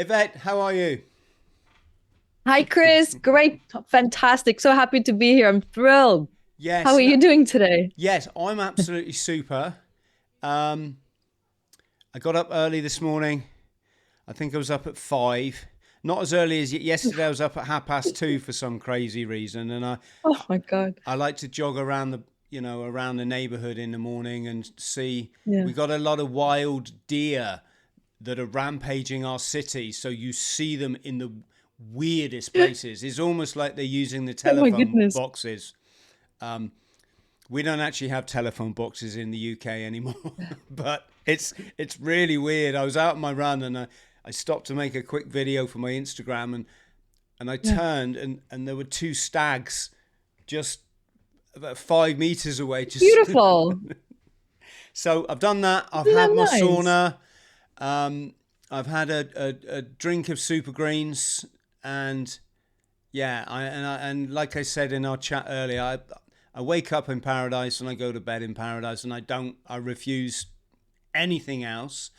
Yvette, how are you? Hi, Chris. Great. Fantastic. So happy to be here. I'm thrilled. How Yes, are you doing today? yes, I'm absolutely super. Um, I got up early this morning. I think I was up at 5. Not as early as yesterday. I was up at 2:30 for some crazy reason, and Oh my God. I like to jog around around the neighbourhood in the morning and see. Yeah. We got a lot of wild deer that are rampaging our city, so you see them in the weirdest places. It's almost like they're using the Oh my telephone goodness. boxes. We don't actually have telephone boxes in the UK anymore, but it's really weird. I was out on my run and I stopped to make a quick video for my Instagram, and I Yeah. turned and there were two stags just about 5 meters away. Just Beautiful. so I've done that. I've Isn't had my that nice? sauna. I've had a drink of super greens, and yeah, and like I said in our chat earlier, I wake up in paradise and I go to bed in paradise, and I refuse anything else.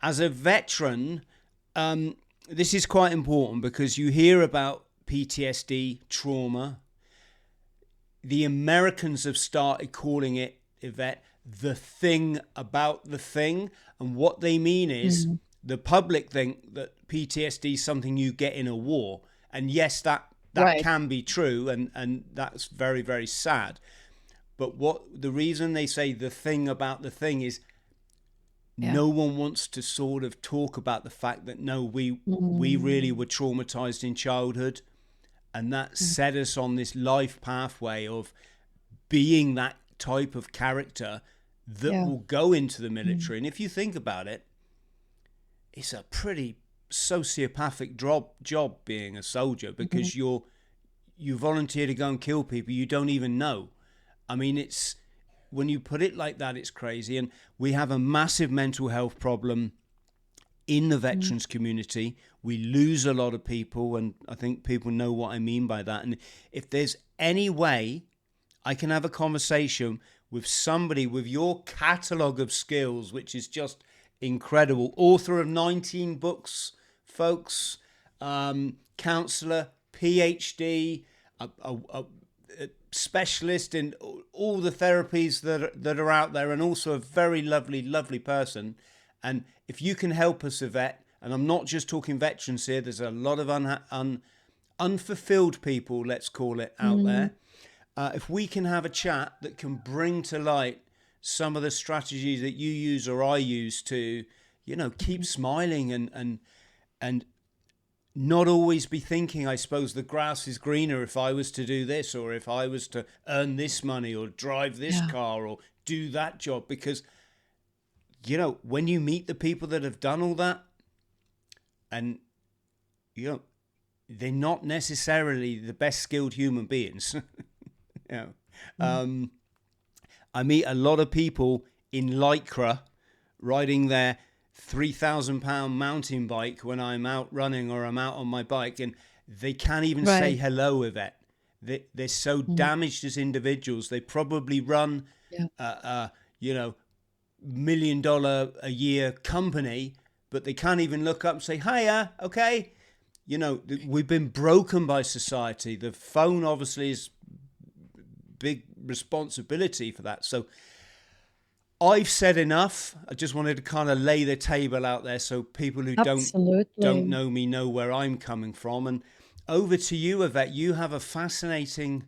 As a veteran, this is quite important because you hear about PTSD, trauma. The Americans have started calling it, Yvette, the thing about the thing. And what they mean is Mm. the public think that PTSD is something you get in a war. And yes, that Right. can be true, and that's very, very sad. But what the reason they say the thing about the thing is Yeah. no one wants to sort of talk about the fact that no, we really Mm. were traumatized in childhood, and that Mm. set us on this life pathway of being that type of character that Yeah. will go into the Mm. military. And if you think about it, it's a pretty sociopathic job being a soldier, Mhm. because you volunteer to go and kill people you don't even know. I mean, it's when you put it like that, it's crazy. And we have a massive mental health problem in the Mm. veterans community. We lose a lot of people, and I think people know what I mean by that. And if there's any way I can have a conversation with somebody with your catalogue of skills, which is just incredible, author of 19 books, folks, counselor, PhD, a specialist in all the therapies that are out there, and also a very lovely, lovely person. And if you can help us, Yvette, and I'm not just talking veterans here, there's a lot of unfulfilled people, let's call it, out Mm. there. If we can have a chat that can bring to light some of the strategies that you use or I use to, keep smiling, and not always be thinking, I suppose, the grass is greener if I was to do this, or if I was to earn this money, or drive this Yeah. car, or do that job. Because, when you meet the people that have done all that, and, you know, they're not necessarily the best skilled human beings. you know, Mm. um, I meet a lot of people in Lycra riding their £3,000 mountain bike when I'm out running or I'm out on my bike, and they can't even say Right. hello with it. They're so Mm. damaged as individuals. They probably run, Yeah. a $1 million a year company, but they can't even look up and say, hiya, okay? We've been broken by society. The phone obviously is big responsibility for that. So I've said enough. I just wanted to kind of lay the table out there so people who don't Absolutely. know me know where I'm coming from. And over to you, Yvette. You have a fascinating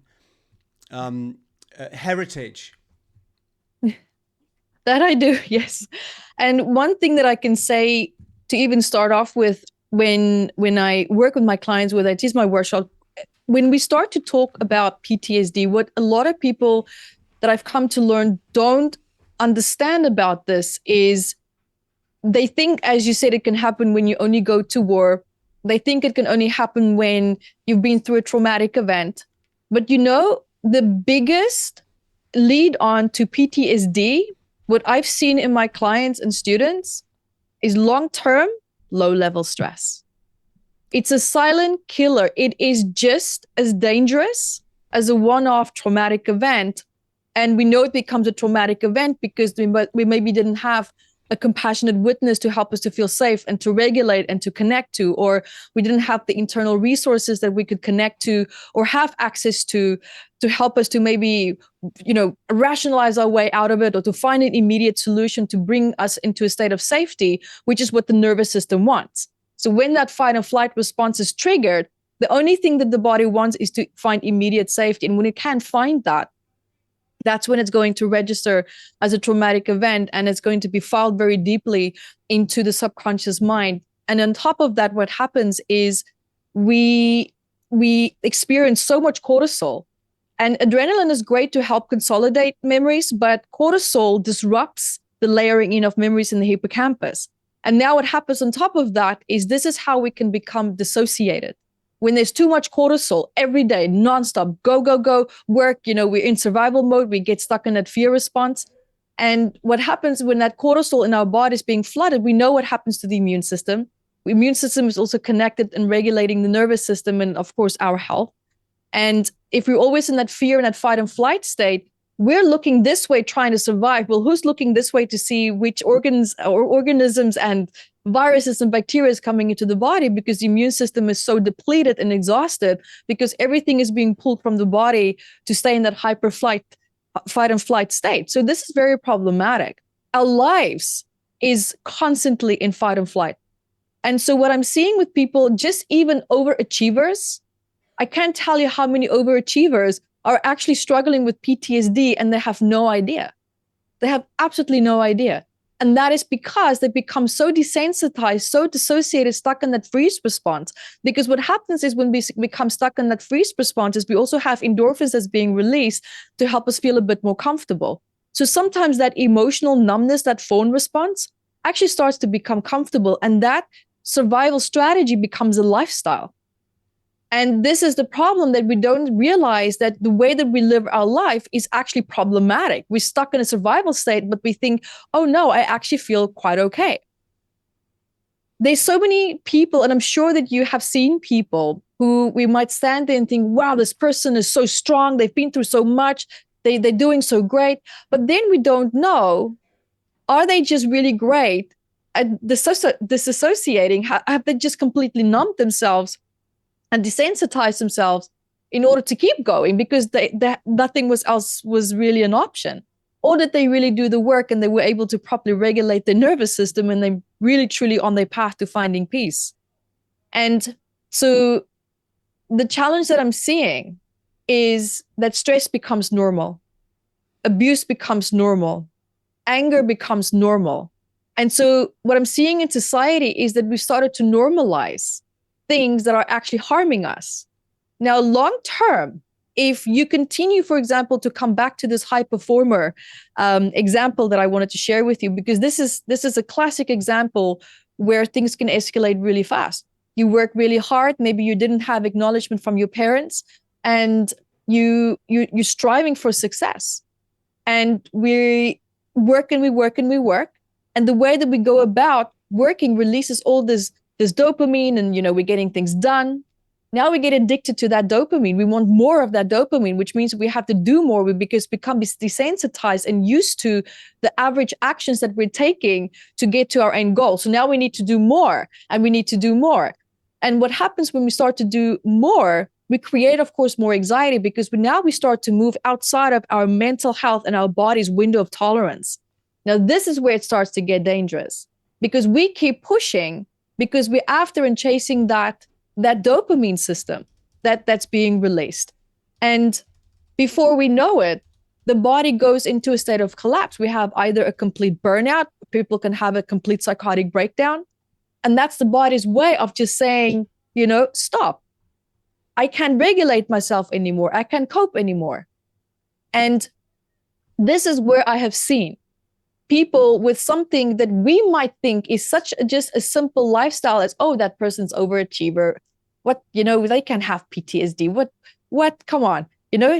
heritage. That I do. Yes. And one thing that I can say to even start off with when I work with my clients, whether it is my workshop, when we start to talk about PTSD, what a lot of people that I've come to learn don't understand about this is they think, as you said, it can happen when you only go to war. They think it can only happen when you've been through a traumatic event. But the biggest lead on to PTSD, what I've seen in my clients and students, is long term, low level stress. It's a silent killer. It is just as dangerous as a one off traumatic event. And we know it becomes a traumatic event because we maybe didn't have a compassionate witness to help us to feel safe and to regulate and to connect to, or we didn't have the internal resources that we could connect to or have access to help us to maybe, rationalize our way out of it, or to find an immediate solution to bring us into a state of safety, which is what the nervous system wants. So when that fight and flight response is triggered, the only thing that the body wants is to find immediate safety. And when it can't find that, that's when it's going to register as a traumatic event, and it's going to be filed very deeply into the subconscious mind. And on top of that, what happens is we experience so much cortisol. And adrenaline is great to help consolidate memories, but cortisol disrupts the layering in of memories in the hippocampus. And now what happens on top of that is this is how we can become dissociated. When there's too much cortisol every day, nonstop, go, go, go, work, we're in survival mode, we get stuck in that fear response. And what happens when that cortisol in our body is being flooded, we know what happens to the immune system. The immune system is also connected and regulating the nervous system and, of course, our health. And if we're always in that fear and that fight and flight state, we're looking this way trying to survive. Well, who's looking this way to see which organs or organisms and viruses and bacteria is coming into the body, because the immune system is so depleted and exhausted because everything is being pulled from the body to stay in that fight and flight state. So this is very problematic. Our lives is constantly in fight and flight. And so what I'm seeing with people, just even overachievers, I can't tell you how many overachievers are actually struggling with PTSD and they have no idea. They have absolutely no idea. And that is because they become so desensitized, so dissociated, stuck in that freeze response. Because what happens is when we become stuck in that freeze response is we also have endorphins that's being released to help us feel a bit more comfortable. So sometimes that emotional numbness, that phone response, actually starts to become comfortable. And that survival strategy becomes a lifestyle. And this is the problem, that we don't realize that the way that we live our life is actually problematic. We're stuck in a survival state, but we think, oh no, I actually feel quite okay. There's so many people, and I'm sure that you have seen people who we might stand there and think, wow, this person is so strong. They've been through so much. They're doing so great. But then we don't know, are they just really great at disassociating? Have they just completely numbed themselves and desensitize themselves in order to keep going because nothing else was really an option? Or did they really do the work and they were able to properly regulate their nervous system and they really truly on their path to finding peace? And so the challenge that I'm seeing is that stress becomes normal, abuse becomes normal, anger becomes normal. And so what I'm seeing in society is that we started to normalize things that are actually harming us. Now, long term, if you continue, for example, to come back to this high performer example that I wanted to share with you, because this is a classic example where things can escalate really fast. You work really hard, maybe you didn't have acknowledgement from your parents, and you're striving for success. And we work and we work and we work. And the way that we go about working releases all this dopamine, and we're getting things done. Now we get addicted to that dopamine. We want more of that dopamine, which means we have to do more because we become desensitized and used to the average actions that we're taking to get to our end goal. So now we need to do more, and we need to do more. And what happens when we start to do more, we create, of course, more anxiety, because we start to move outside of our mental health and our body's window of tolerance. Now, this is where it starts to get dangerous, because we keep pushing because we're after and chasing that dopamine system that's being released. And before we know it, the body goes into a state of collapse. We have either a complete burnout, people can have a complete psychotic breakdown. And that's the body's way of just saying, stop. I can't regulate myself anymore. I can't cope anymore. And this is where I have seen people with something that we might think is just a simple lifestyle as, oh, that person's overachiever. What, they can have PTSD. What, come on.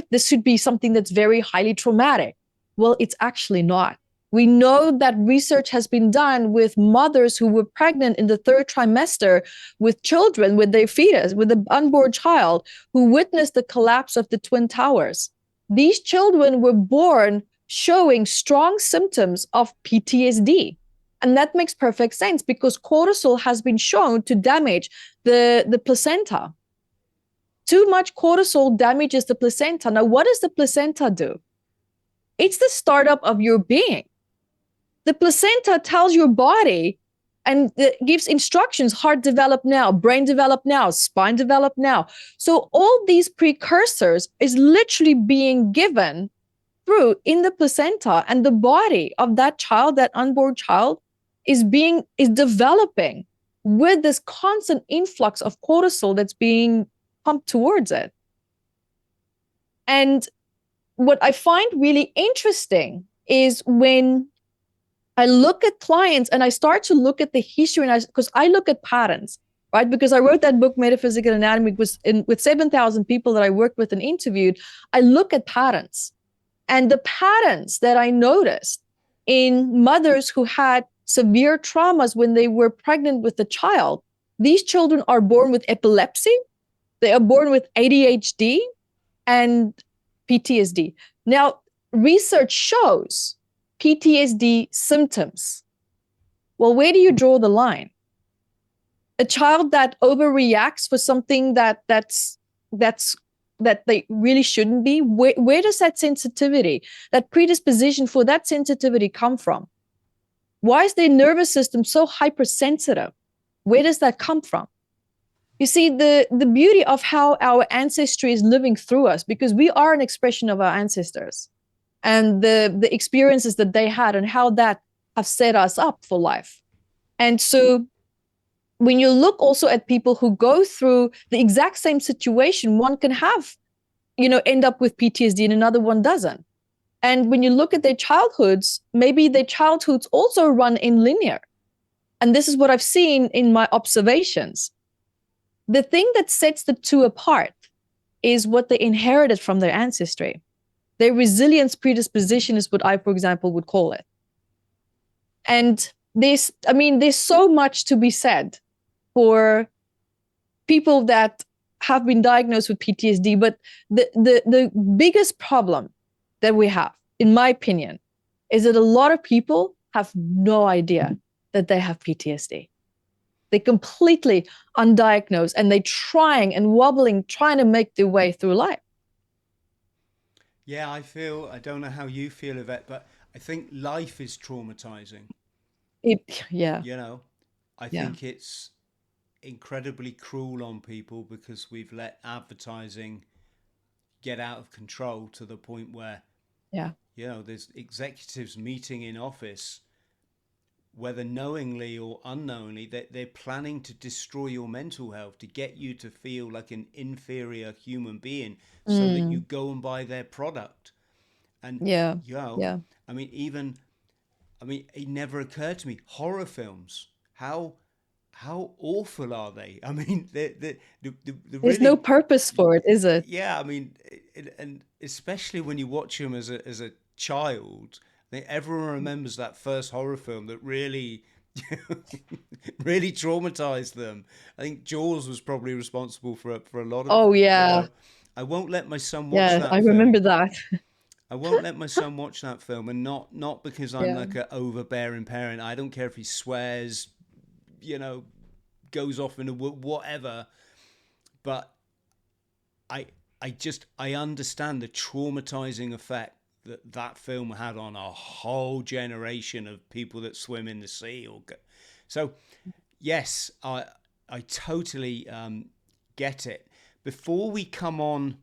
This should be something that's very highly traumatic. Well, it's actually not. We know that research has been done with mothers who were pregnant in the 3rd trimester with children, with their fetus, with an unborn child who witnessed the collapse of the Twin Towers. These children were born showing strong symptoms of PTSD. And that makes perfect sense because cortisol has been shown to damage the placenta. Too much cortisol damages the placenta. Now, what does the placenta do? It's the startup of your being. The placenta tells your body and it gives instructions: heart develop now, brain develop now, spine develop now. So all these precursors is literally being given through in the placenta, and the body of that child, that unborn child, is developing with this constant influx of cortisol that's being pumped towards it. And what I find really interesting is when I look at clients and I start to look at the history, and because I look at patterns, right? Because I wrote that book, Metaphysical Anatomy, with 7,000 people that I worked with and interviewed. I look at patterns, and the patterns that I noticed in mothers who had severe traumas when they were pregnant with a child, these children are born with epilepsy, they are born with ADHD and PTSD. Now, research shows PTSD symptoms. Well, where do you draw the line? A child that overreacts for something that they really shouldn't be, where does that sensitivity, that predisposition for that sensitivity come from? Why is their nervous system so hypersensitive? Where does that come from? You see, the beauty of how our ancestry is living through us, because we are an expression of our ancestors and the experiences that they had and how that have set us up for life. And so when you look also at people who go through the exact same situation, one can have, end up with PTSD and another one doesn't. And when you look at their childhoods, maybe their childhoods also run in linear. And this is what I've seen in my observations. The thing that sets the two apart is what they inherited from their ancestry. Their resilience predisposition is what I, for example, would call it. And there's so much to be said for people that have been diagnosed with PTSD. But the biggest problem that we have, in my opinion, is that a lot of people have no idea that they have PTSD. They're completely undiagnosed and they're trying and wobbling, trying to make their way through life. Yeah, I don't know how you feel, Yvette, but I think life is traumatizing. Yeah, You know, I yeah, think it's incredibly cruel on people because we've let advertising get out of control to the point where, yeah. there's executives meeting in office, whether knowingly or unknowingly, that they're planning to destroy your mental health to get you to feel like an inferior human being so that you Mm, go and buy their product. And, yeah, you know, yeah. I mean, it never occurred to me. Horror films, how awful are they? I mean, the There's no really, purpose for it, is it? yeah. I mean, and especially when you watch them as a child, I think everyone remembers that first horror film that really, really traumatized them. I think Jaws was probably responsible for a lot of, Oh, yeah, I won't let my son watch yeah. I that remember film. that. I won't let my son watch that film, and not because I'm Yeah. like an overbearing parent. I don't care if he swears, you know, goes off in a whatever. But I I understand the traumatizing effect that that film had on a whole generation of people that swim in the sea or go. So yes, I totally get it. Before we come on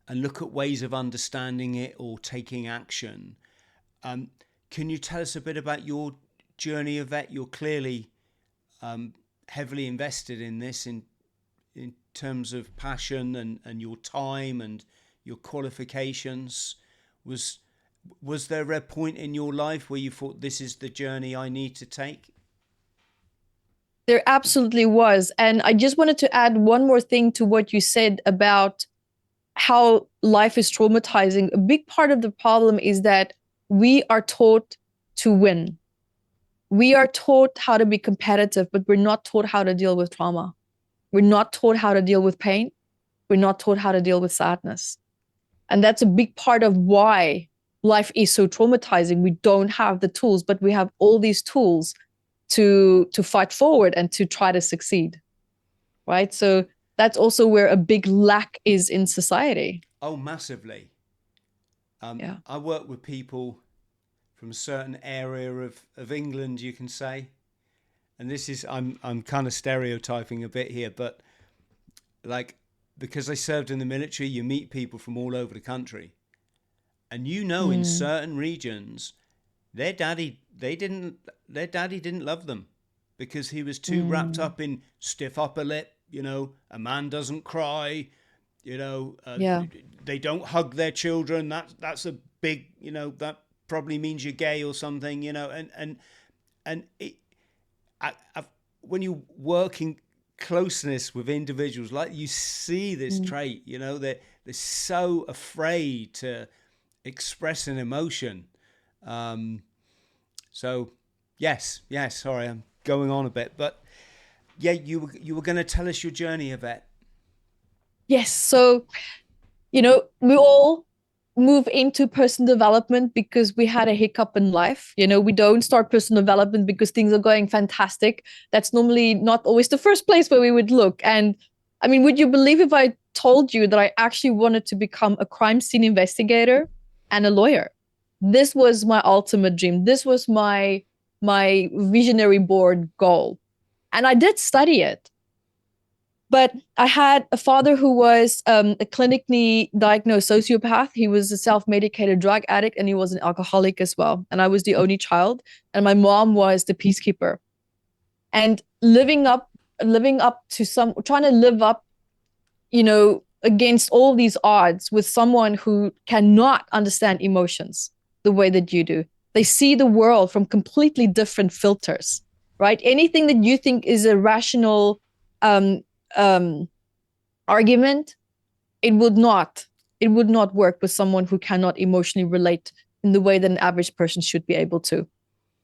and look at ways of understanding it or taking action, um, can you tell us a bit about your journey of that? You're clearly heavily invested in this in terms of passion and your time and your qualifications. Was was there a point in your life where you thought this is the journey I need to take? There absolutely was. And I just wanted to add one more thing to what you said about how life is traumatizing. A big part of the problem is that we are taught to win. We are taught how to be competitive, but we're not taught how to deal with trauma. We're not taught how to deal with pain. We're not taught how to deal with sadness. And that's a big part of why life is so traumatizing. We don't have the tools, but we have all these tools to fight forward and to try to succeed, right? So that's also where a big lack is in society. Oh, massively. Yeah. I work with people from a certain area of England, you can say, and this is I'm kind of stereotyping a bit here, but like, because I served in the military, you meet people from all over the country, and in certain regions, their daddy didn't love them because he was too wrapped up in stiff upper lip. A man doesn't cry. Yeah. They don't hug their children. That's a big, that probably means you're gay or something. And when you work in closeness with individuals, like, you see this trait. They're so afraid to express an emotion. So yes. Sorry, I'm going on a bit, but yeah, you were going to tell us your journey, Yvette. Yes. So, we all move into personal development because we had a hiccup in life. We don't start personal development because things are going fantastic. That's normally not always the first place where we would look. And I mean, would you believe if I told you that I actually wanted to become a crime scene investigator and a lawyer? This was my ultimate dream. This was my visionary board goal. And I did study it. But I had a father who was a clinically diagnosed sociopath. He was a self-medicated drug addict, and he was an alcoholic as well. And I was the only child, and my mom was the peacekeeper. And trying to live up, against all these odds with someone who cannot understand emotions the way that you do. They see the world from completely different filters, right? Anything that you think is a rational argument, it would not work with someone who cannot emotionally relate in the way that an average person should be able to.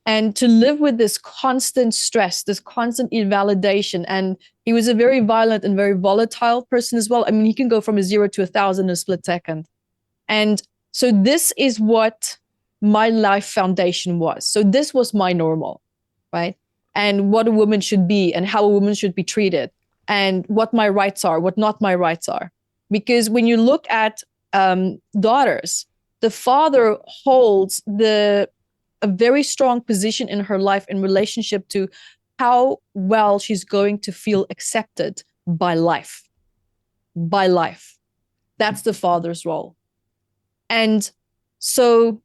And to live with this constant stress, this constant invalidation. And he was a very violent and very volatile person as well. I mean, he can go from a 0 to 1,000 in a split second. And so this is what my life foundation was. So this was my normal, right? And what a woman should be and how a woman should be treated and what my rights are, what not my rights are. Because when you look at daughters, the father holds a very strong position in her life in relationship to how well she's going to feel accepted by life. By life. That's the father's role. And so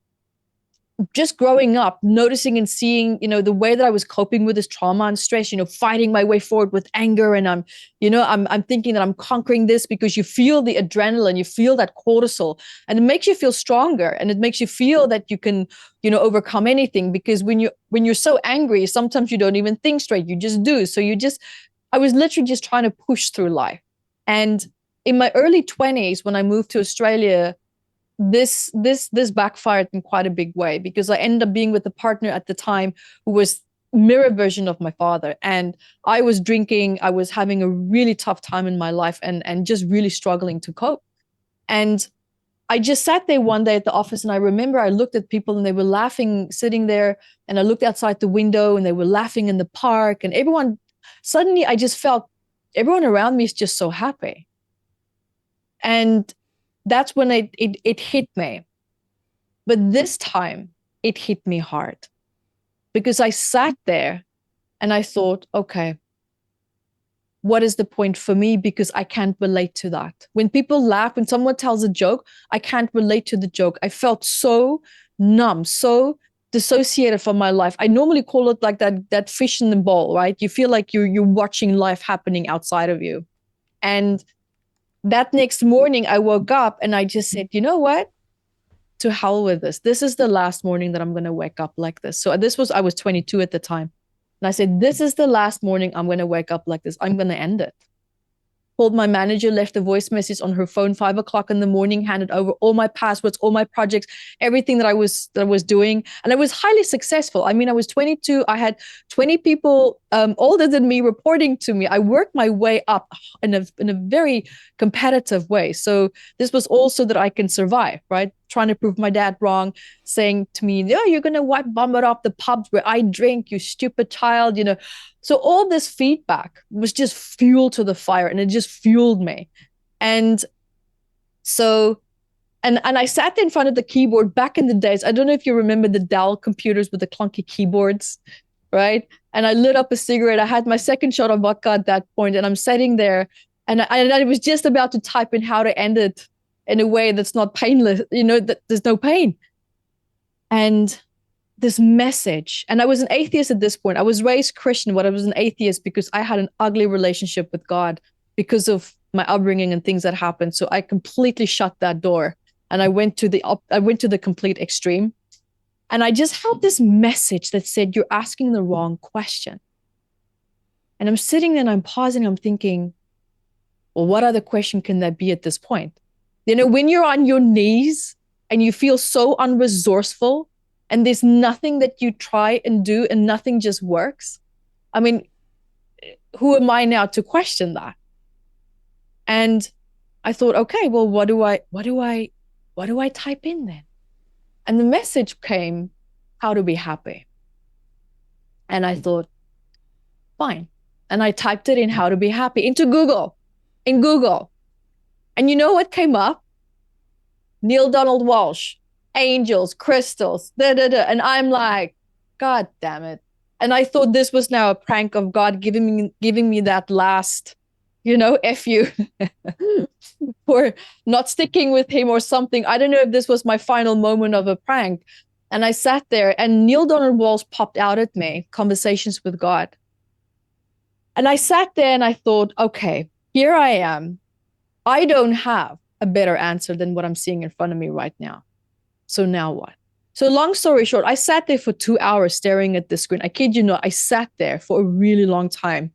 just growing up, noticing and seeing, the way that I was coping with this trauma and stress, fighting my way forward with anger. And I'm thinking that I'm conquering this, because you feel the adrenaline, you feel that cortisol, and it makes you feel stronger. And it makes you feel that you can, overcome anything, because when you're so angry, sometimes you don't even think straight, you just do. So I was literally just trying to push through life. And in my early 20s, when I moved to Australia, this backfired in quite a big way, because I ended up being with a partner at the time who was mirror version of my father. And I was drinking, I was having a really tough time in my life, and just really struggling to cope. And I just sat there one day at the office, and I remember I looked at people and they were laughing sitting there, and I looked outside the window and they were laughing in the park, and suddenly I just felt everyone around me is just so happy. And that's when it hit me. But this time it hit me hard, because I sat there and I thought, okay, what is the point for me? Because I can't relate to that. When people laugh, when someone tells a joke, I can't relate to the joke. I felt so numb, so dissociated from my life. I normally call it like that fish in the bowl, right? You feel like you're watching life happening outside of you. And that next morning I woke up and I just said, you know what? To hell with this. This is the last morning that I'm going to wake up like this. So I was 22 at the time. And I said, this is the last morning I'm going to wake up like this. I'm going to end it. Called my manager, left a voice message on her phone, 5 o'clock in the morning, handed over all my passwords, all my projects, everything that I was doing. And I was highly successful. I mean, I was 22. I had 20 people older than me reporting to me. I worked my way up in a very competitive way. So this was also that I can survive, right? trying to prove my dad wrong, saying to me, "Oh, you're gonna wipe vomit off the pubs where I drink, you stupid child," So all this feedback was just fuel to the fire, and it just fueled me. And so, and I sat in front of the keyboard back in the days. I don't know if you remember the Dell computers with the clunky keyboards, right? And I lit up a cigarette. I had my second shot of vodka at that point, and I'm sitting there, and I was just about to type in how to end it in a way that's not painless, that there's no pain. And this message, and I was an atheist at this point. I was raised Christian, but I was an atheist because I had an ugly relationship with God because of my upbringing and things that happened. So I completely shut that door, and I went to the complete extreme. And I just had this message that said, "You're asking the wrong question." And I'm sitting there and I'm pausing. I'm thinking, well, what other question can that be at this point? When you're on your knees and you feel so unresourceful and there's nothing that you try and do and nothing just works. I mean, who am I now to question that? And I thought, okay, well, what do I type in then? And the message came, how to be happy. And I thought, fine. And I typed it in, how to be happy, in Google. And you know what came up? Neil Donald Walsh, angels, crystals, And I'm like, God damn it. And I thought this was now a prank of God giving me that last, F you for not sticking with him or something. I don't know if this was my final moment of a prank. And I sat there and Neil Donald Walsh popped out at me, Conversations with God. And I sat there and I thought, okay, here I am. I don't have a better answer than what I'm seeing in front of me right now. So now what? So long story short, I sat there for 2 hours staring at the screen. I kid you not, I sat there for a really long time,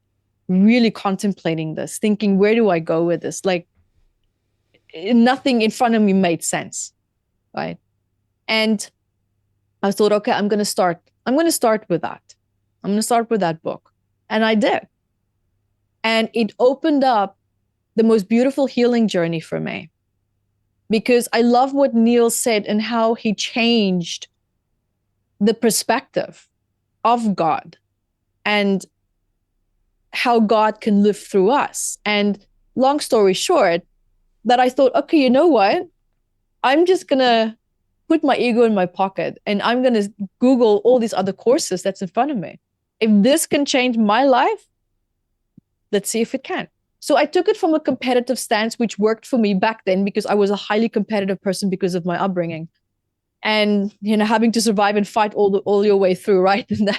really contemplating this, thinking, where do I go with this? Like, nothing in front of me made sense, right? And I thought, okay, I'm going to start with that. I'm going to start with that book. And I did. And it opened up the most beautiful healing journey for me, because I love what Neil said and how he changed the perspective of God and how God can live through us. And long story short, that I thought, okay, you know what? I'm just going to put my ego in my pocket and I'm going to Google all these other courses that's in front of me. If this can change my life, let's see if it can. So I took it from a competitive stance, which worked for me back then because I was a highly competitive person because of my upbringing. And, having to survive and fight all your way through, right? And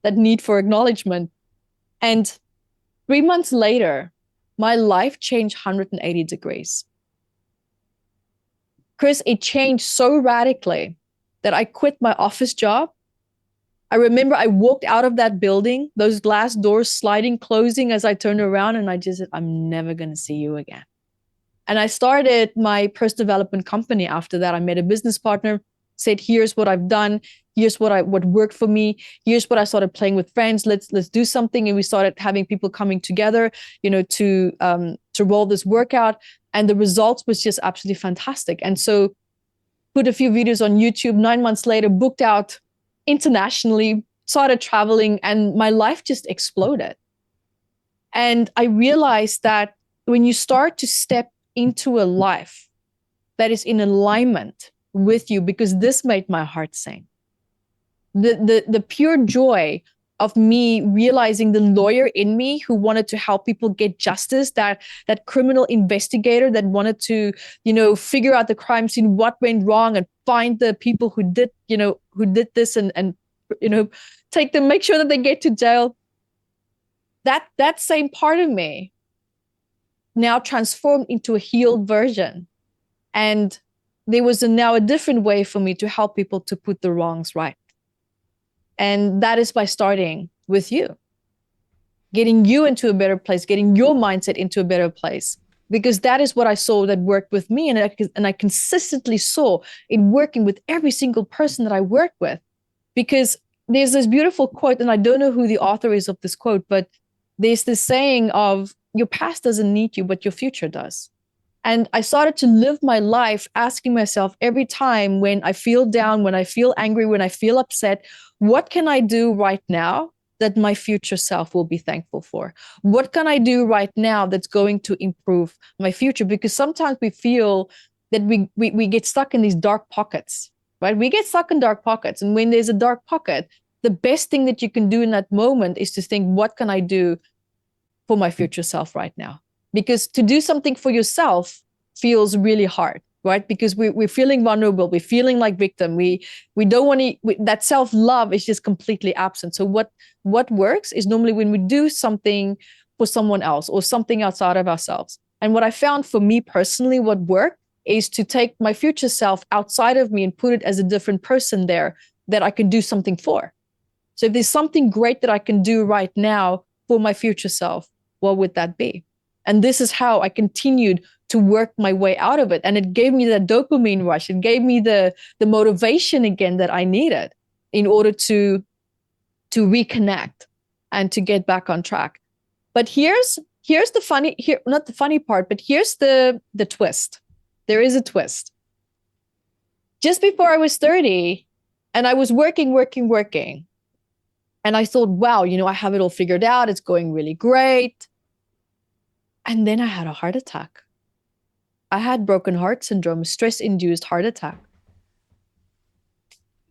that need for acknowledgement. And 3 months later, my life changed 180 degrees. Chris, it changed so radically that I quit my office job. I remember I walked out of that building, those glass doors sliding, closing as I turned around, and I just said, I'm never going to see you again. And I started my personal development company after that. I met a business partner, said, here's what I've done. Here's what worked for me. Here's what I started playing with friends. Let's do something. And we started having people coming together, to roll this workout. And the results was just absolutely fantastic. And so put a few videos on YouTube. 9 months later, booked out internationally, started traveling, and my life just exploded. And I realized that when you start to step into a life that is in alignment with you, because this made my heart sing. The pure joy of me realizing the lawyer in me who wanted to help people get justice, that criminal investigator that wanted to, figure out the crime scene, what went wrong, and find the people who did this and take them, make sure that they get to jail. That same part of me now transformed into a healed version. And there was now a different way for me to help people to put the wrongs right. And that is by starting with you, getting you into a better place, getting your mindset into a better place, because that is what I saw that worked with me. And I consistently saw it working with every single person that I work with, because there's this beautiful quote, and I don't know who the author is of this quote, but there's this saying of, your past doesn't need you, but your future does. And I started to live my life asking myself every time when I feel down, when I feel angry, when I feel upset, what can I do right now that my future self will be thankful for? What can I do right now that's going to improve my future? Because sometimes we feel that we get stuck in these dark pockets, right? We get stuck in dark pockets. And when there's a dark pocket, the best thing that you can do in that moment is to think, what can I do for my future self right now? Because to do something for yourself feels really hard, right? Because we're feeling vulnerable, we're feeling like victim, we don't want to, that self-love is just completely absent. So what works is normally when we do something for someone else or something outside of ourselves. And what I found for me personally, what worked is to take my future self outside of me and put it as a different person there that I can do something for. So if there's something great that I can do right now for my future self, what would that be? And this is how I continued to work my way out of it. And it gave me the dopamine rush. It gave me the motivation again that I needed in order to reconnect and to get back on track. But here's the funny, here, not the funny part, but here's the twist. There is a twist. Just before I was 30, and I was working, and I thought, wow, I have it all figured out. It's going really great. And then I had a heart attack. I had broken heart syndrome, stress-induced heart attack.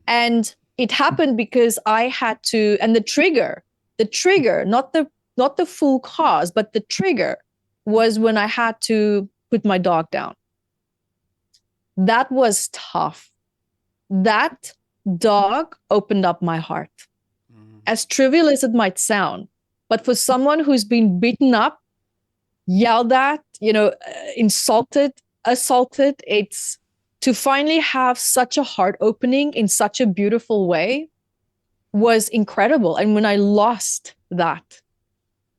And it happened because I had to, and the trigger, not the full cause, but the trigger was when I had to put my dog down. That was tough. That dog opened up my heart. As trivial as it might sound, but for someone who's been beaten up, yelled at, insulted, assaulted, it's to finally have such a heart opening in such a beautiful way was incredible. And when I lost that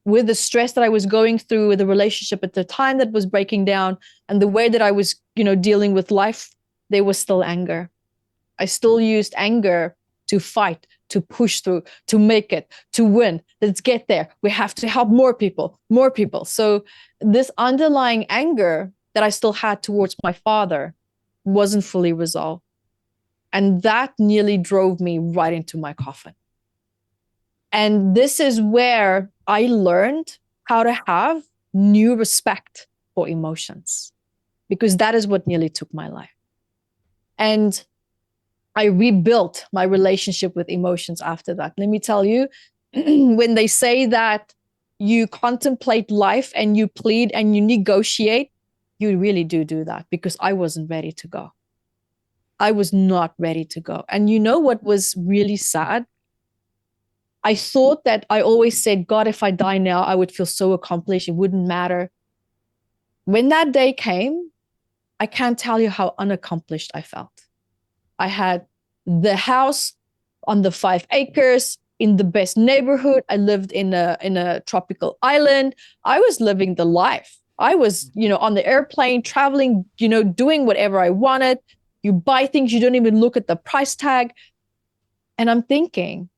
with the stress that I was going through with the relationship at the time that was breaking down and the way that I was, dealing with life, there was still anger. I still used anger to fight, to push through, to make it, to win. Let's get there. We have to help more people. So this underlying anger that I still had towards my father wasn't fully resolved. And that nearly drove me right into my coffin. And this is where I learned how to have new respect for emotions, because that is what nearly took my life. And I rebuilt my relationship with emotions after that. Let me tell you, when they say that you contemplate life and you plead and you negotiate, you really do that, because I wasn't ready to go. I was not ready to go. And you know what was really sad? I thought that I always said, God, if I die now, I would feel so accomplished. It wouldn't matter. When that day came, I can't tell you how unaccomplished I felt. I had the house on the 5 acres in the best neighborhood. I lived in a tropical island. I was living the life. I was, on the airplane, traveling, doing whatever I wanted. You buy things, you don't even look at the price tag. And I'm thinking,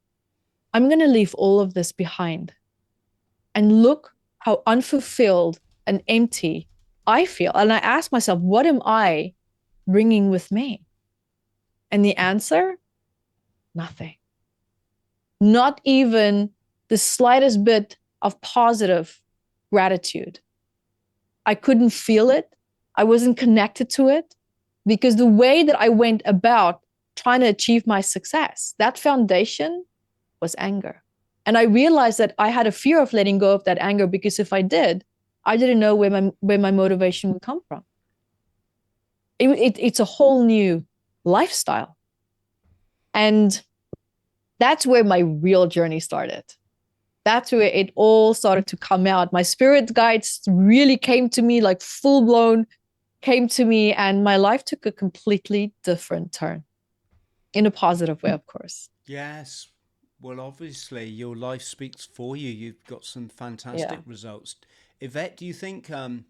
I'm going to leave all of this behind. And look how unfulfilled and empty I feel. And I ask myself, what am I bringing with me? And the answer, nothing. Not even the slightest bit of positive gratitude. I couldn't feel it. I wasn't connected to it, because the way that I went about trying to achieve my success, that foundation was anger. And I realized that I had a fear of letting go of that anger, because if I did, I didn't know where my motivation would come from. It's a whole new lifestyle. And that's where my real journey started. That's where it all started to come out. My spirit guides really came to me, like full blown came to me, and my life took a completely different turn in a positive way, of course. Yes. Well, obviously, your life speaks for you. You've got some fantastic Yeah. results. Yvette, do you think, I'm,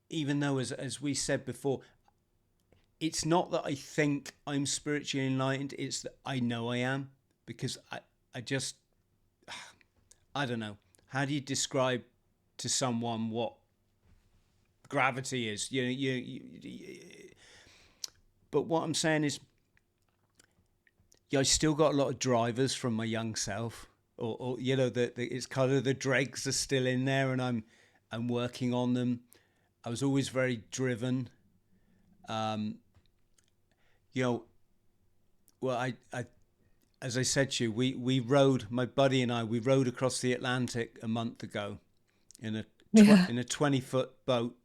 even though, as we said before, it's not that I think I'm spiritually enlightened, it's that I know I am, because I just, I don't know. How do you describe to someone what gravity is. But what I'm saying is, I still got a lot of drivers from my young self, or it's kind of the dregs are still in there, and I'm working on them. I was always very driven. Um, you know, well, I as I said to you, we rode, my buddy and I, we rode across the Atlantic a month ago in a Yeah. in a 20-foot boat.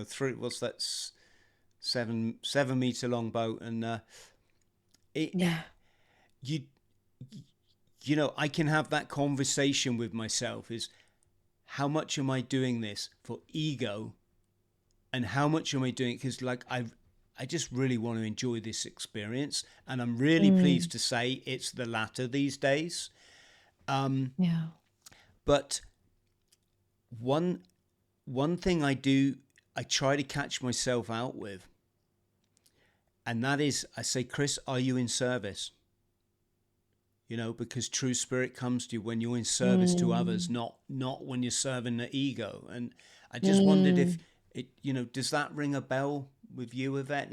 Through, what's that, 7 meter long boat, and it Yeah. you I can have that conversation with myself: is how much am I doing this for ego, and how much am I doing it because, like, I just really want to enjoy this experience, and I'm really Mm. pleased to say it's the latter these days. Yeah. But one thing I try to catch myself out with, and that is, I say, Chris, are you in service? Because true spirit comes to you when you're in service to others, Mm. not when you're serving the ego. And I just wondered if Mm. it, does that ring a bell with you, Yvette?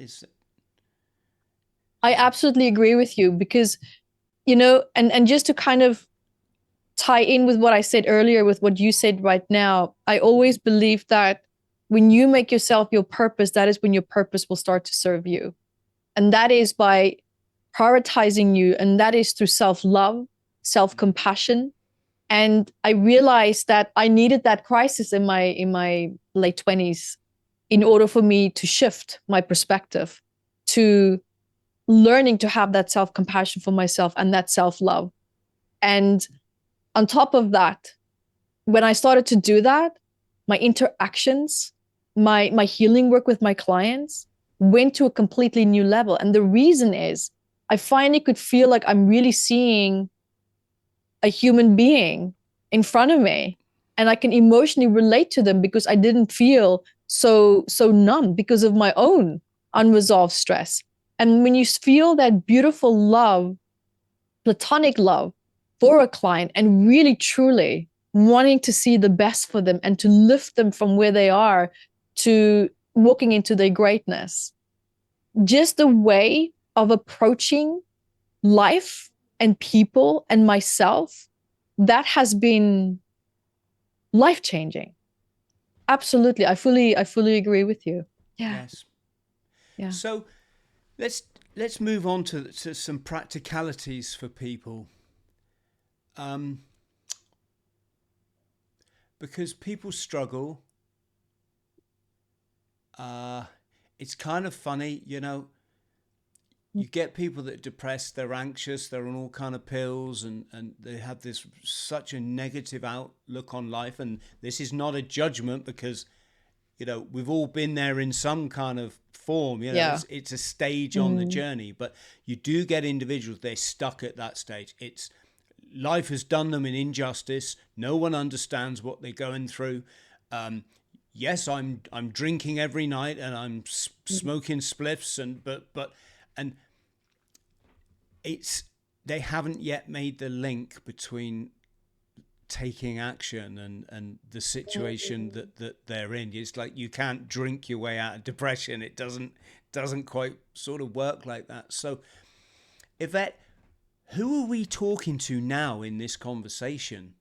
I absolutely agree with you because, and just to kind of tie in with what I said earlier, with what you said right now, I always believe that when you make yourself your purpose, that is when your purpose will start to serve you. And that is by prioritizing you. And that is through self-love, self-compassion. And I realized that I needed that crisis in my late 20s in order for me to shift my perspective to learning to have that self-compassion for myself and that self-love. And on top of that, when I started to do that, my interactions, my healing work with my clients went to a completely new level. And the reason is I finally could feel like I'm really seeing a human being in front of me, and I can emotionally relate to them because I didn't feel so numb because of my own unresolved stress. And when you feel that beautiful love, platonic love for a client, and really truly wanting to see the best for them and to lift them from where they are to walking into their greatness, just the way of approaching life and people and myself, that has been life changing. Absolutely. I fully agree with you. Yeah. Yes. Yeah. So let's move on to some practicalities for people, um, because people struggle. Uh, it's kind of funny, you get people that are depressed, they're anxious, they're on all kind of pills, and they have this such a negative outlook on life. And this is not a judgment, because we've all been there in some kind of form. Yeah. It's a stage on the Mm. journey. But you do get individuals, they're stuck at that stage. It's life has done them an injustice. No one understands what they're going through. Yes, I'm drinking every night, and I'm smoking spliffs, and it's they haven't yet made the link between taking action and the situation that they're in. It's like you can't drink your way out of depression. It doesn't quite sort of work like that. So, Yvette, who are we talking to now in this conversation?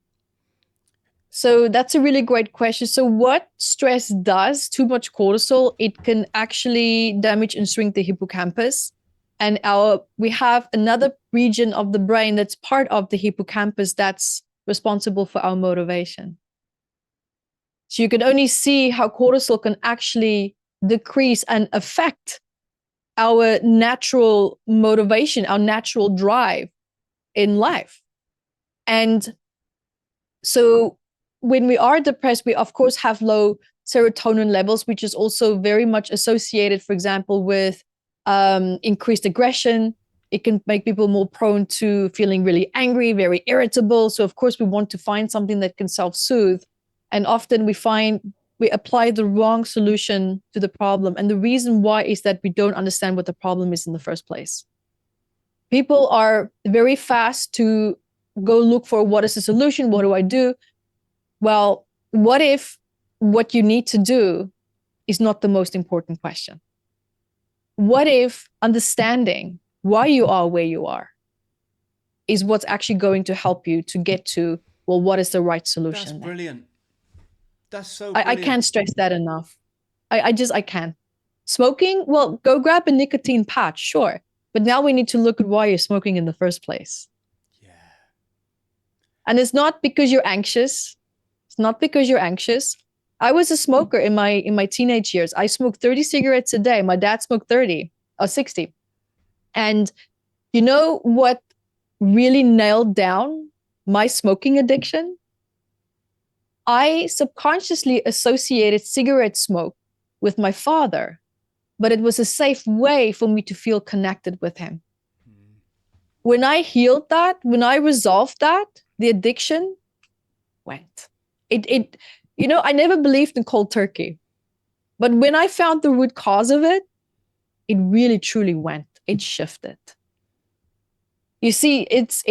So that's a really great question. So what stress does, too much cortisol, it can actually damage and shrink the hippocampus. And we have another region of the brain that's part of the hippocampus that's responsible for our motivation. So you can only see how cortisol can actually decrease and affect our natural motivation, our natural drive in life. And so when we are depressed, we of course have low serotonin levels, which is also very much associated, for example, with increased aggression. It can make people more prone to feeling really angry, very irritable. So of course we want to find something that can self-soothe. And often we apply the wrong solution to the problem. And the reason why is that we don't understand what the problem is in the first place. People are very fast to go look for what is the solution, what do I do? Well, what if what you need to do is not the most important question? What if understanding why you are where you are is what's actually going to help you to get to, well, what is the right solution? That's brilliant. That's so I brilliant. can't stress that enough. I can't. Smoking, well, go grab a nicotine patch, sure. But now we need to look at why you're smoking in the first place. Yeah. And it's not because you're anxious. It's not because you're anxious. I was a smoker in my teenage years. I smoked 30 cigarettes a day. My dad smoked 30 or 60. And you know what really nailed down my smoking addiction? I subconsciously associated cigarette smoke with my father, but it was a safe way for me to feel connected with him. When I healed that, when I resolved that, the addiction went. I never believed in cold turkey, but when I found the root cause of it, it really truly went. It shifted. You see, it's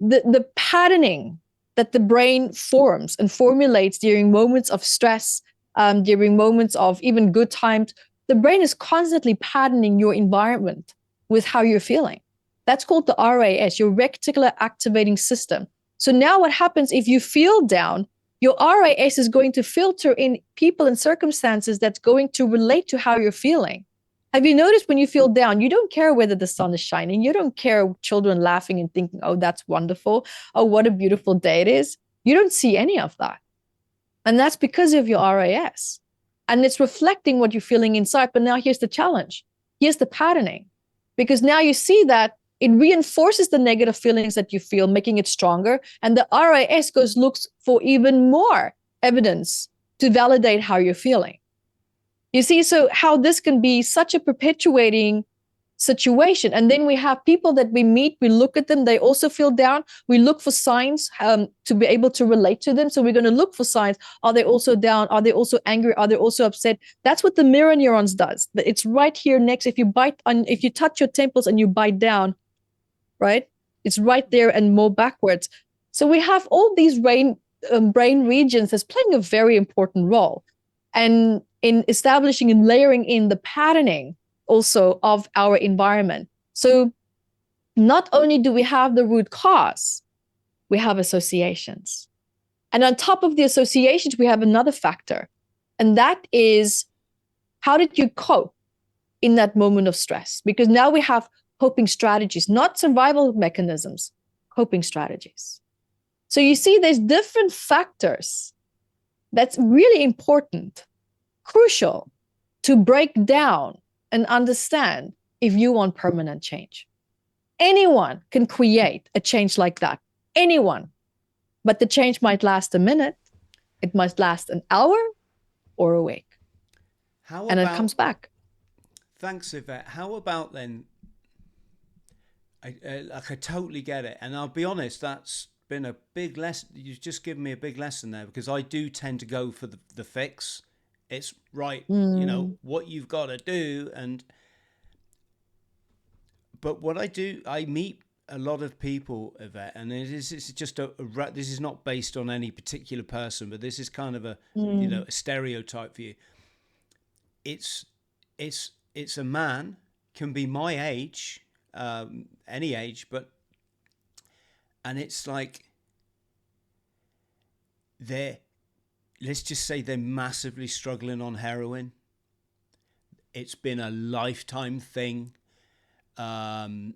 the patterning that the brain forms and formulates during moments of stress, during moments of even good times. The brain is constantly patterning your environment with how you're feeling. That's called the RAS, your reticular activating system. So now what happens if you feel down, your RAS is going to filter in people and circumstances that's going to relate to how you're feeling. Have you noticed when you feel down, you don't care whether the sun is shining. You don't care children laughing and thinking, oh, that's wonderful. Oh, what a beautiful day it is. You don't see any of that. And that's because of your RAS. And it's reflecting what you're feeling inside. But now here's the challenge. Here's the patterning. Because now you see that it reinforces the negative feelings that you feel, making it stronger. And the RAS looks for even more evidence to validate how you're feeling. You see, so how this can be such a perpetuating situation. And then we have people that we meet, we look at them, they also feel down. We look for signs to be able to relate to them. So we're going to look for signs. Are they also down? Are they also angry? Are they also upset? That's what the mirror neurons does. It's right here next. If you touch your temples and you bite down, right? It's right there and more backwards. So we have all these brain regions that's playing a very important role. And in establishing and layering in the patterning also of our environment. So not only do we have the root cause, we have associations. And on top of the associations, we have another factor. And that is, how did you cope in that moment of stress? Because now we have coping strategies, not survival mechanisms, coping strategies. So you see, there's different factors that's really important, crucial to break down and understand if you want permanent change. Anyone can create a change like that. Anyone. But the change might last a minute. It might last an hour or a week. And it comes back. Thanks, Yvette. How about then, I totally get it. And I'll be honest, that's been a big lesson. You've just given me a big lesson there, because I do tend to go for the fix. It's right, what you've got to do. But what I do, I meet a lot of people, Yvette, and it's just this is not based on any particular person, but this is kind of a stereotype for you. It's a man, can be my age, any age, and it's like let's just say they're massively struggling on heroin. It's been a lifetime thing. And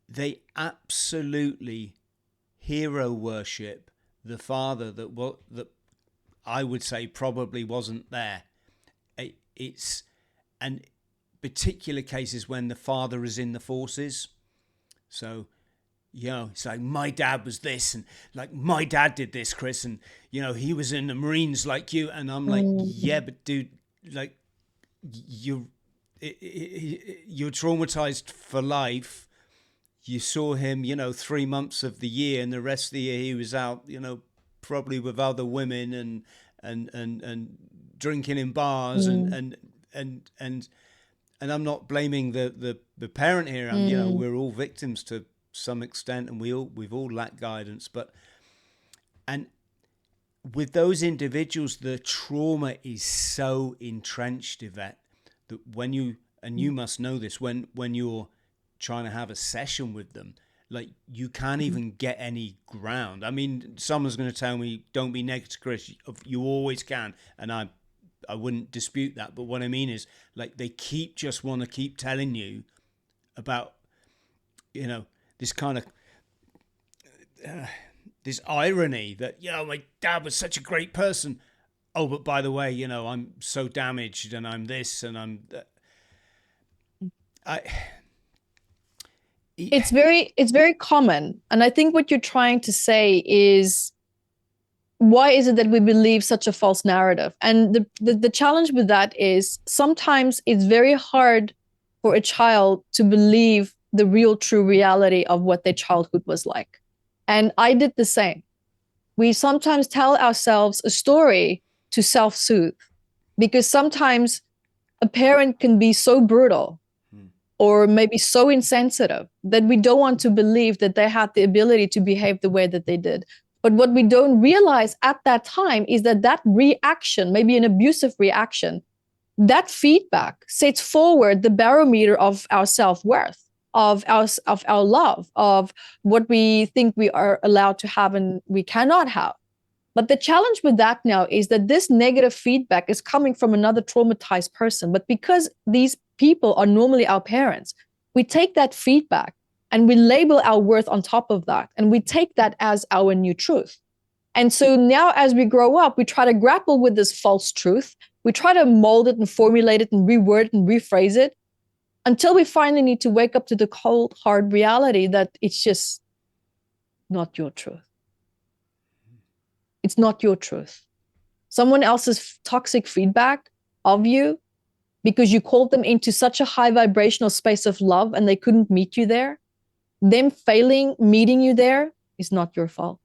they absolutely hero worship the father that I would say probably wasn't there. It's and particular cases when the father is in the forces. So, it's like, my dad was this, and like, my dad did this, Chris, and he was in the Marines like you, and I'm like, yeah, but dude, like, you're traumatized for life. You saw him 3 months of the year, and the rest of the year he was out probably with other women and drinking in bars and I'm not blaming the parent here. We're all victims to some extent, and we've all lacked guidance, but with those individuals, the trauma is so entrenched, Yvette, that when you, and you must know this, when you're trying to have a session with them, like you can't even get any ground. I mean, someone's going to tell me, don't be negative, Chris. You always can. And I wouldn't dispute that. But what I mean is, like, they just want to keep telling you about, this kind of, this irony that, my dad was such a great person. Oh, but by the way, I'm so damaged and I'm this and I'm that. It's very common. And I think what you're trying to say is, why is it that we believe such a false narrative? And the challenge with that is sometimes it's very hard for a child to believe the real true reality of what their childhood was like. And I did the same. We sometimes tell ourselves a story to self-soothe, because sometimes a parent can be so brutal or maybe so insensitive that we don't want to believe that they had the ability to behave the way that they did. But what we don't realize at that time is that reaction, maybe an abusive reaction, that feedback sets forward the barometer of our self-worth, of our love, of what we think we are allowed to have and we cannot have. But the challenge with that now is that this negative feedback is coming from another traumatized person. But because these people are normally our parents, we take that feedback and we label our worth on top of that. And we take that as our new truth. And so now as we grow up, we try to grapple with this false truth. We try to mold it and formulate it and reword it and rephrase it until we finally need to wake up to the cold, hard reality that it's just not your truth. It's not your truth. Someone else's toxic feedback of you, because you called them into such a high vibrational space of love and they couldn't meet you there, them failing meeting you there is not your fault.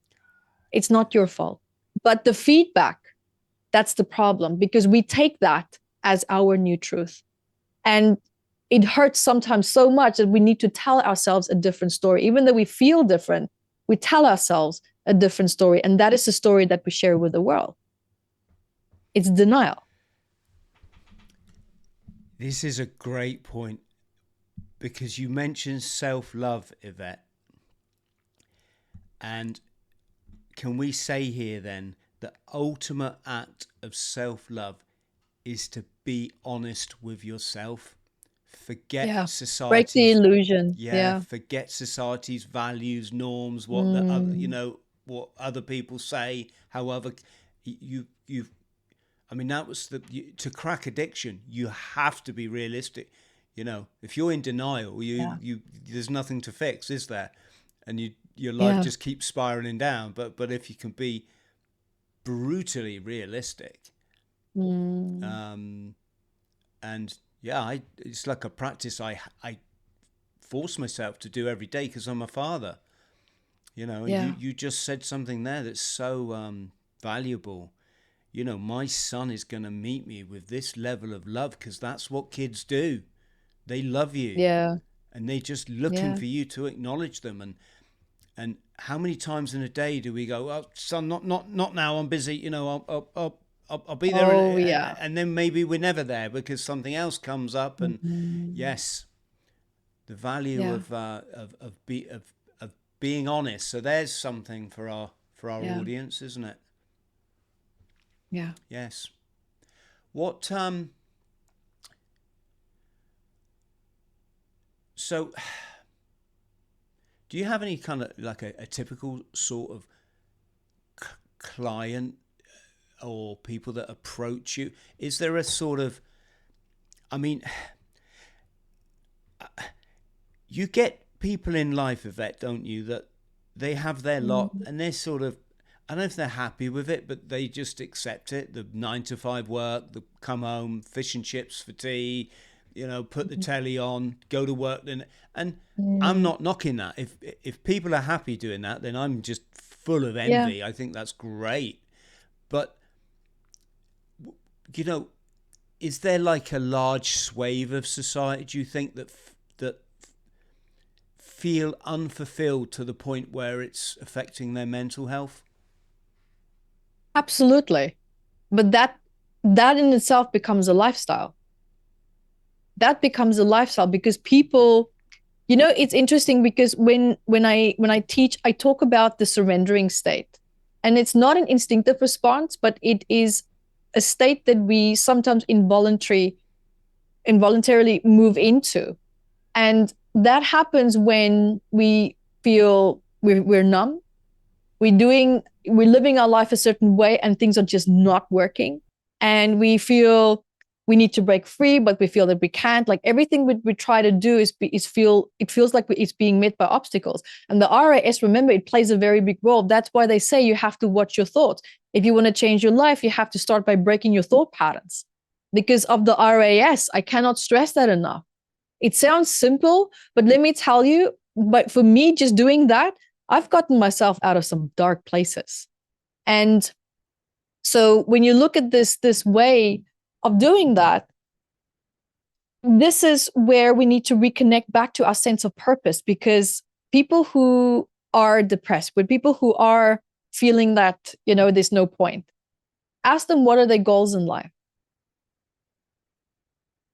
It's not your fault. But the feedback, that's the problem, because we take that as our new truth. And it hurts sometimes so much that we need to tell ourselves a different story. Even though we feel different, we tell ourselves a different story. And that is the story that we share with the world. It's denial. This is a great point, because you mentioned self-love, Yvette. And can we say here then, the ultimate act of self-love is to be honest with yourself. Forget society's, break the illusion. Forget society's values, norms, what the other, what other people say. However, that was to crack addiction, you have to be realistic. If you're in denial, you there's nothing to fix, is there? And your life just keeps spiraling down. But if you can be brutally realistic, it's like a practice I force myself to do every day because I'm a father. You just said something there that's so valuable. My son is going to meet me with this level of love, because that's what kids do. They love you. Yeah. And they're just looking for you to acknowledge them. And how many times in a day do we go, "Oh, son, not now. I'm busy. I'll be there." And then maybe we're never there because something else comes up. And yes, the value of being honest. So there's something for our audience, isn't it? Yeah. Yes. What so do you have any kind of like a typical sort of client or people that approach you? Is there a sort of, you get people in life, Yvette, don't you, that they have their lot and they're sort of, I don't know if they're happy with it, but they just accept it. The 9 to 5 work, the come home, fish and chips for tea, put the telly on, go to work. And I'm not knocking that. If people are happy doing that, then I'm just full of envy. Yeah. I think that's great. But, is there like a large swathe of society, do you think, that feel unfulfilled to the point where it's affecting their mental health? Absolutely. But that in itself becomes a lifestyle. That becomes a lifestyle because people, it's interesting because when I teach, I talk about the surrendering state. And it's not an instinctive response, but it is a state that we sometimes involuntarily move into. And that happens when we feel we're numb, we're living our life a certain way and things are just not working, and we feel we need to break free, but we feel that we can't. Like everything we try to do it feels like it's being met by obstacles. And the RAS, remember, it plays a very big role. That's why they say you have to watch your thoughts. If you want to change your life, you have to start by breaking your thought patterns because of the RAS. I cannot stress that enough. It sounds simple, but let me tell you, but for me, just doing that, I've gotten myself out of some dark places. And so when you look at this way of doing that, this is where we need to reconnect back to our sense of purpose, because people who are depressed, with people who are feeling that, there's no point, ask them what are their goals in life.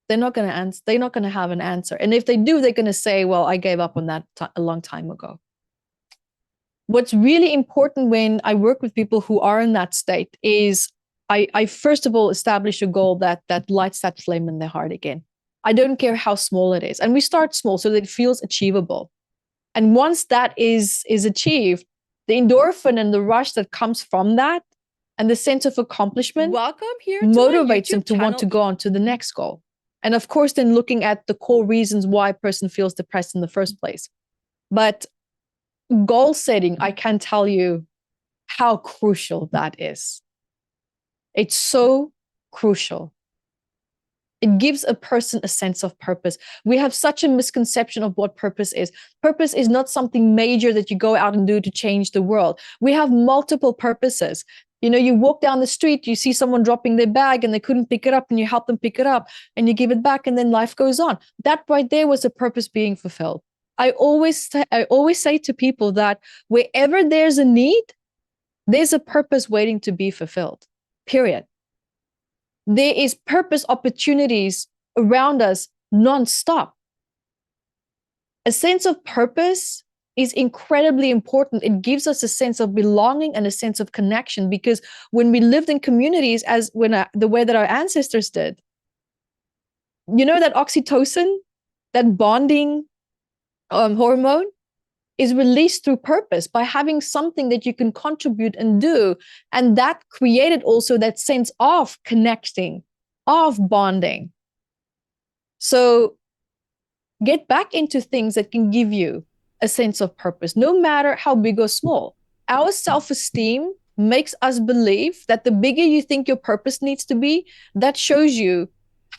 They're not going to answer. They're not going to have an answer. And if they do, they're going to say, well, I gave up on that a long time ago. What's really important when I work with people who are in that state is I first of all establish a goal that lights that flame in their heart again. I don't care how small it is. And we start small so that it feels achievable. And once that is achieved, the endorphin and the rush that comes from that and the sense of accomplishment Welcome here motivates them to want to go on to the next goal. And of course, then looking at the core reasons why a person feels depressed in the first place. But goal setting, I can tell you how crucial that is. It's so crucial. It gives a person a sense of purpose. We have such a misconception of what purpose is. Purpose is not something major that you go out and do to change the world. We have multiple purposes. You walk down the street, you see someone dropping their bag and they couldn't pick it up, and you help them pick it up and you give it back, and then life goes on. That right there was a purpose being fulfilled. I always say to people that wherever there's a need, there's a purpose waiting to be fulfilled, period. There is purpose opportunities around us nonstop. A sense of purpose is incredibly important. It gives us a sense of belonging and a sense of connection, because when we lived in communities, the way that our ancestors did, that oxytocin, that bonding hormone is released through purpose, by having something that you can contribute and do. And that created also that sense of connecting, of bonding. So get back into things that can give you a sense of purpose, no matter how big or small. Our self-esteem makes us believe that the bigger you think your purpose needs to be, that shows you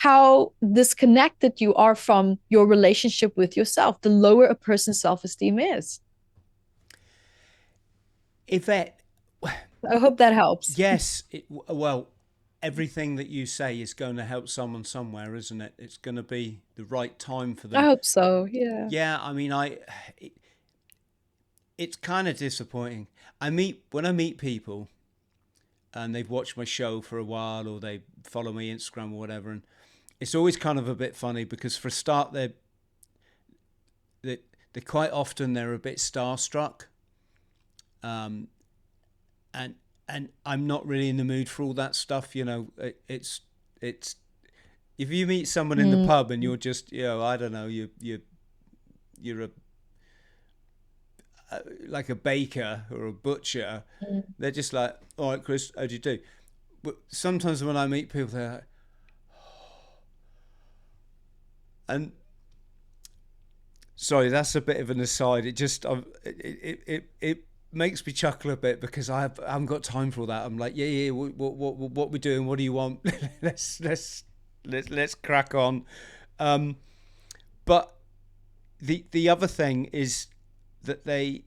how disconnected you are from your relationship with yourself, the lower a person's self-esteem is. Yvette, I hope that helps. yes, well, everything that you say is going to help someone somewhere, isn't it? It's going to be the right time for I them. hope so. Yeah. Yeah, I mean, it's kind of disappointing. When I meet people and they've watched my show for a while, or they follow me Instagram or whatever, and it's always kind of a bit funny because for a start they quite often they're a bit starstruck, and I'm not really in the mood for all that stuff. It's if you meet someone in the pub and you're just, I don't know, you're like a baker or a butcher, they're just like, all right, Chris, how do you do? But sometimes when I meet people, they're like, and sorry, that's a bit of an aside. It makes me chuckle a bit because I haven't got time for all that. I'm like, yeah. What we doing? What do you want? let's crack on. But the other thing is that they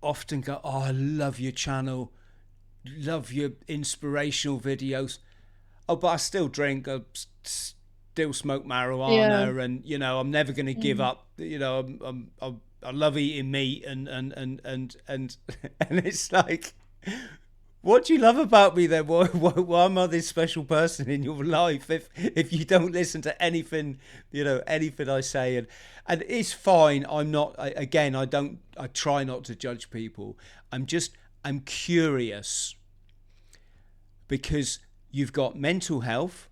often go, oh, I love your channel, love your inspirational videos. Oh, but I still drink. I still smoke marijuana, Yeah. and I'm never going to give up. I love eating meat, and and it's like, What do you love about me then? Why am I this special person in your life if you don't listen to anything, anything I say? And it's fine. I'm not, again, I try not to judge people. I'm curious because you've got mental health,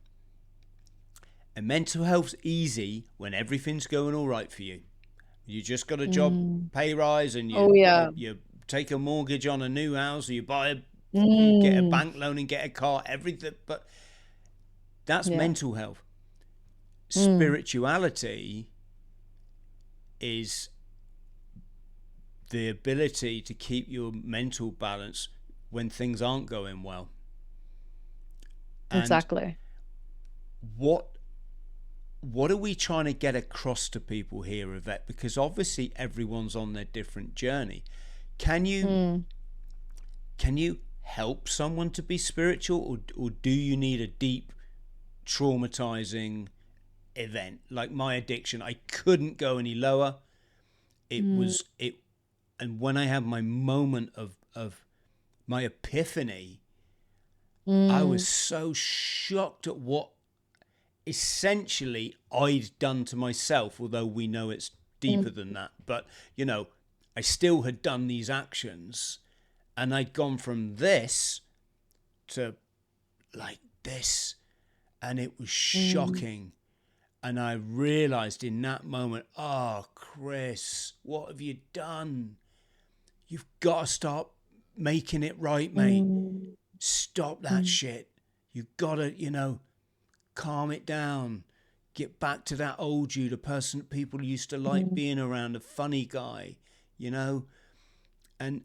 and mental health's easy when everything's going all right for you. You just got a job, Mm. pay rise, and Oh yeah. you take a mortgage on a new house, or you get a Mm. bank loan and get a car, everything. But that's Yeah. mental health. Mm. Spirituality is the ability to keep your mental balance when things aren't going well. And Exactly. what what are we trying to get across to people here, Yvette? Because obviously everyone's on their different journey. Can you Mm. can you help someone to be spiritual, or do you need a deep traumatizing event like my addiction? I couldn't go any lower. It Mm. was it And when I had my moment of my epiphany, I was Mm. so shocked at what essentially I'd done to myself, although we know it's deeper Mm. than that. But, I still had done these actions, and I'd gone from this to like this, and it was Mm. shocking. And I realized in that moment, oh, Chris, what have you done? You've got to stop making it right, mate. Mm. Stop that Mm. shit. You've got to, calm it down. Get back to that old you, the person that people used to like Mm. being around, a funny guy, you know? And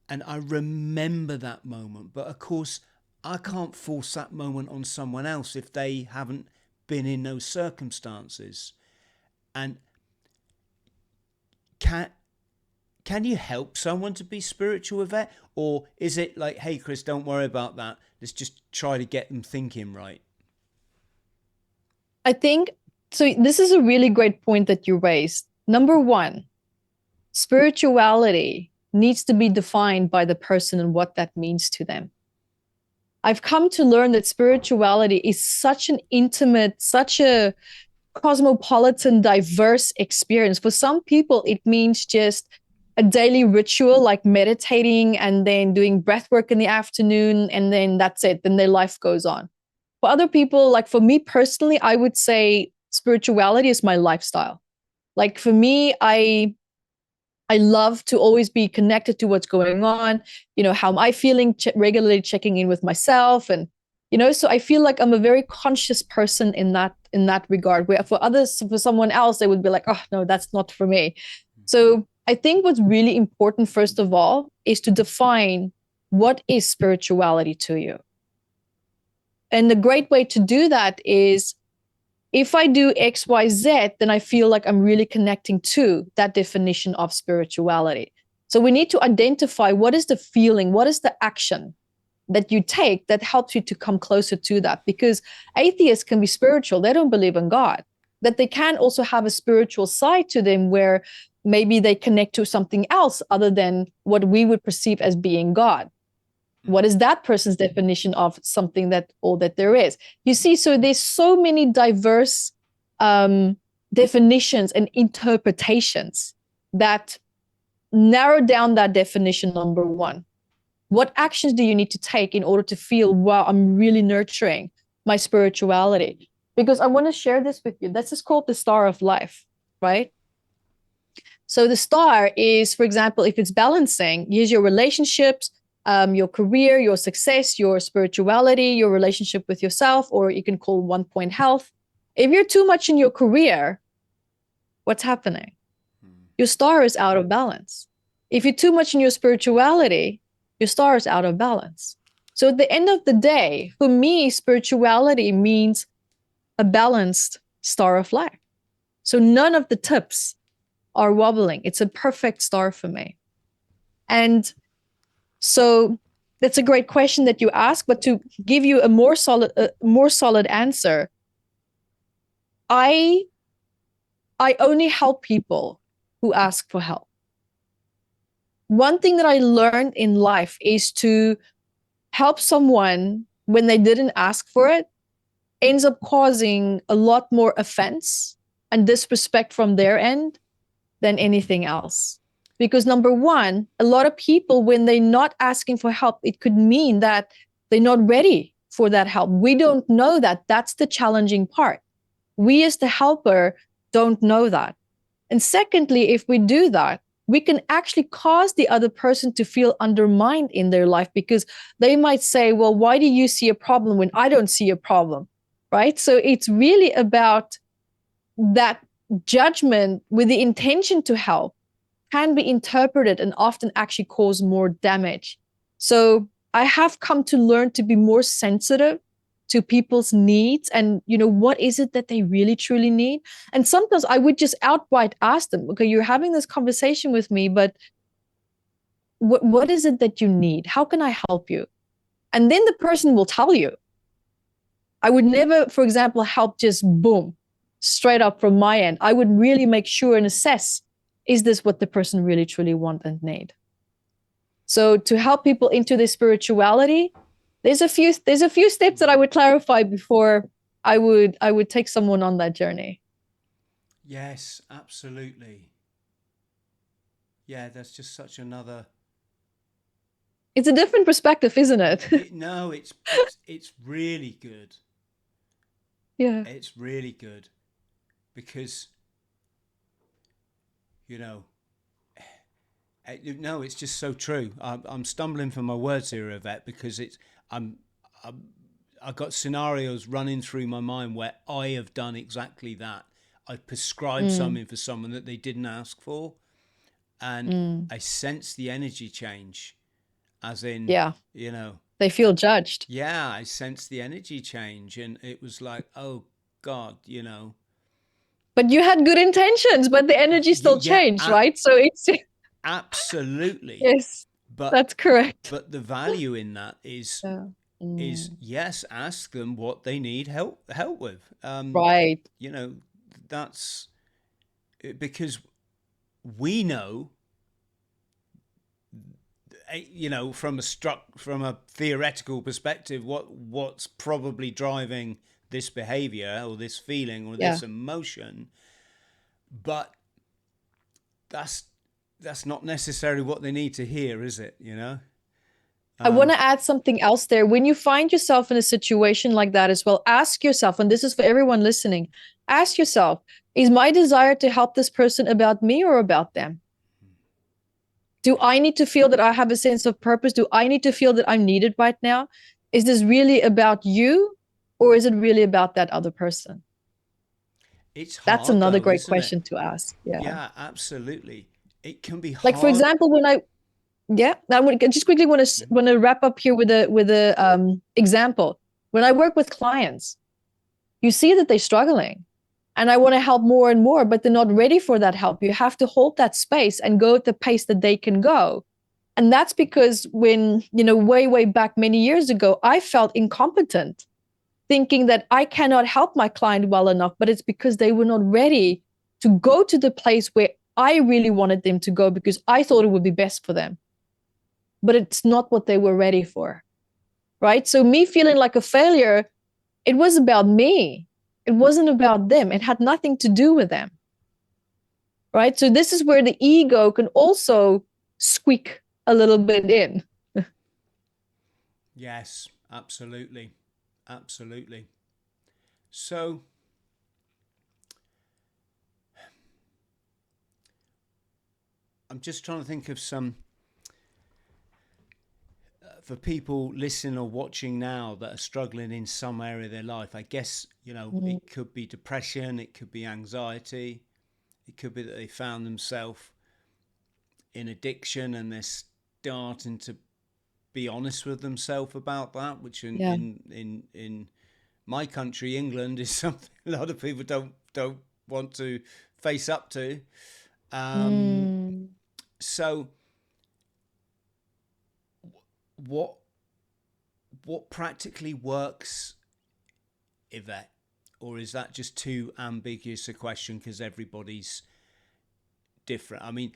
I remember that moment. But of course, I can't force that moment on someone else if they haven't been in those circumstances. And can can you help someone to be spiritual with that? Or is it like, hey Chris, don't worry about that. Let's just try to get them thinking right. I think so. This is a really great point that you raised. Number one, spirituality needs to be defined by the person and what that means to them. I've come to learn that spirituality is such an intimate, such a cosmopolitan, diverse experience. For some people, it means just a daily ritual like meditating and then doing breath work in the afternoon, and then that's it. Then their life goes on. For other people, like for me personally, I would say spirituality is my lifestyle. Like for me, I love to always be connected to what's going on. How am I feeling? Regularly checking in with myself, and so I feel like I'm a very conscious person in that regard. Where for others, for someone else, they would be like, oh no, that's not for me. So I think what's really important, first of all, is to define what is spirituality to you. And the great way to do that is if I do X, Y, Z, then I feel like I'm really connecting to that definition of spirituality. So we need to identify what is the feeling, what is the action that you take that helps you to come closer to that. Because atheists can be spiritual, they don't believe in God, but they can also have a spiritual side to them where maybe they connect to something else other than what we would perceive as being God. What is that person's definition of something that all that there is? You see, so there's so many diverse definitions and interpretations that narrow down that definition. Number one, what actions do you need to take in order to feel, wow, I'm really nurturing my spirituality? Because I want to share this with you. This is called the star of life, right? So the star is, for example, if it's balancing, here's your relationships, your career, your success, your spirituality, your relationship with yourself, or you can call 1 point health. If you're too much in your career, what's happening? Your star is out of balance. If you're too much in your spirituality, your star is out of balance. So at the end of the day, for me, spirituality means a balanced star of life. So none of the tips are wobbling. It's a perfect star for me. And so that's a great question that you ask, but to give you a more solid answer, I I only help people who ask for help. One thing that I learned in life is to help someone when they didn't ask for it ends up causing a lot more offense and disrespect from their end than anything else. Because number one, a lot of people, when they're not asking for help, it could mean that they're not ready for that help. We don't know that. That's the challenging part. We as the helper don't know that. And secondly, if we do that, we can actually cause the other person to feel undermined in their life, because they might say, well, why do you see a problem when I don't see a problem? Right? So it's really about that judgment with the intention to help can be interpreted and often actually cause more damage. So I have come to learn to be more sensitive to people's needs and, what is it that they really truly need? And sometimes I would just outright ask them, okay, you're having this conversation with me, but what is it that you need? How can I help you? And then the person will tell you. I would never, for example, help just boom, straight up from my end. I would really make sure and assess, is this what the person really truly want and need? So to help people into their spirituality, there's a few steps that I would clarify before I would take someone on that journey. Yes, absolutely. Yeah, that's just such another. It's a different perspective, isn't it? No, it's really good. Yeah. It's really good because no, it's just so true. I'm stumbling for my words here, Yvette, because I'm I've got scenarios running through my mind where I have done exactly that. I've prescribed something for someone that they didn't ask for, and I sense the energy change, as in, Yeah. you know, They feel judged. yeah, I sensed the energy change, and it was like, oh God, But you had good intentions, but the energy still yeah, changed, right? So it's absolutely. yes, But that's correct. the value in that Yeah. is yes, ask them what they need help with. Right. You know, that's because we know, from a theoretical perspective, what's probably driving this behavior or this feeling or Yeah. this emotion, but that's not necessarily what they need to hear, is it? I want to add something else there. When you find yourself in a situation like that as well, ask yourself, and this is for everyone listening, ask yourself, is my desire to help this person about me or about them? Do I need to feel that I have a sense of purpose? Do I need to feel that I'm needed right now? Is this really about you, or is it really about that other person? It's That's hard another though, great isn't it? question to ask. Yeah. Yeah, absolutely. It can be Like for hard. example, I just quickly want to wrap up here with a example. When I work with clients, you see that they're struggling, and I want to help more and more, but they're not ready for that help. You have to hold that space and go at the pace that they can go. And that's because when, way back many years ago, I felt incompetent, thinking that I cannot help my client well enough, but it's because they were not ready to go to the place where I really wanted them to go because I thought it would be best for them. But it's not what they were ready for. Right. So, me feeling like a failure, it was about me. It wasn't about them. It had nothing to do with them. Right. So, this is where the ego can also squeak a little bit in. Yes, absolutely. Absolutely. So, I'm just trying to think of some for people listening or watching now that are struggling in some area of their life. I guess, it could be depression, it could be anxiety, it could be that they found themselves in addiction and they're starting to be honest with themselves about that, which Yeah. in my country, England, is something a lot of people don't want to face up to. Mm. So what practically works, Yvette, or is that just too ambiguous a question because everybody's different? I mean,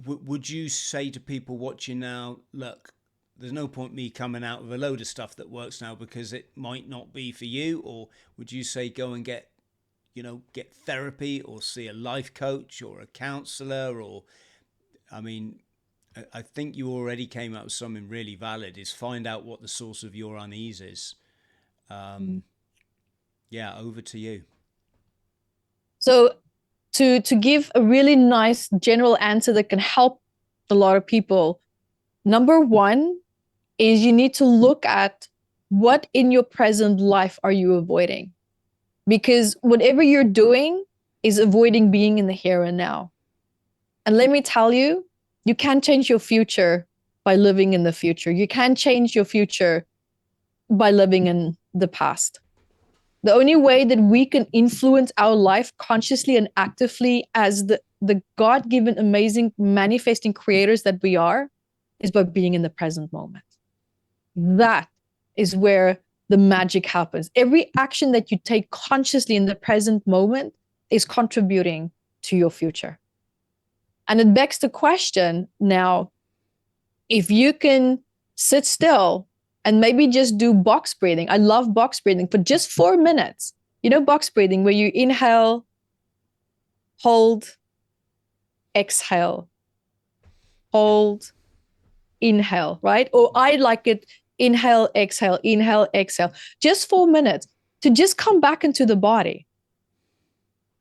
would you say to people watching now, look, there's no point me coming out with a load of stuff that works now because it might not be for you? Or would you say go and get, get therapy or see a life coach or a counselor? Or, I mean, I think you already came up with something really valid, is find out what the source of your unease is. Yeah, over to you. So to give a really nice general answer that can help a lot of people, number one is you need to look at what in your present life are you avoiding? Because whatever you're doing is avoiding being in the here and now. And let me tell you, you can't change your future by living in the future. You can't change your future by living in the past. The only way that we can influence our life consciously and actively as the God-given, amazing, manifesting creators that we are is by being in the present moment. That is where the magic happens. Every action that you take consciously in the present moment is contributing to your future. And it begs the question now, if you can sit still and maybe just do box breathing. I love box breathing for just 4 minutes. You know, box breathing where you inhale, hold, exhale, hold, inhale, right? Or I like it, inhale, exhale, just 4 minutes to just come back into the body.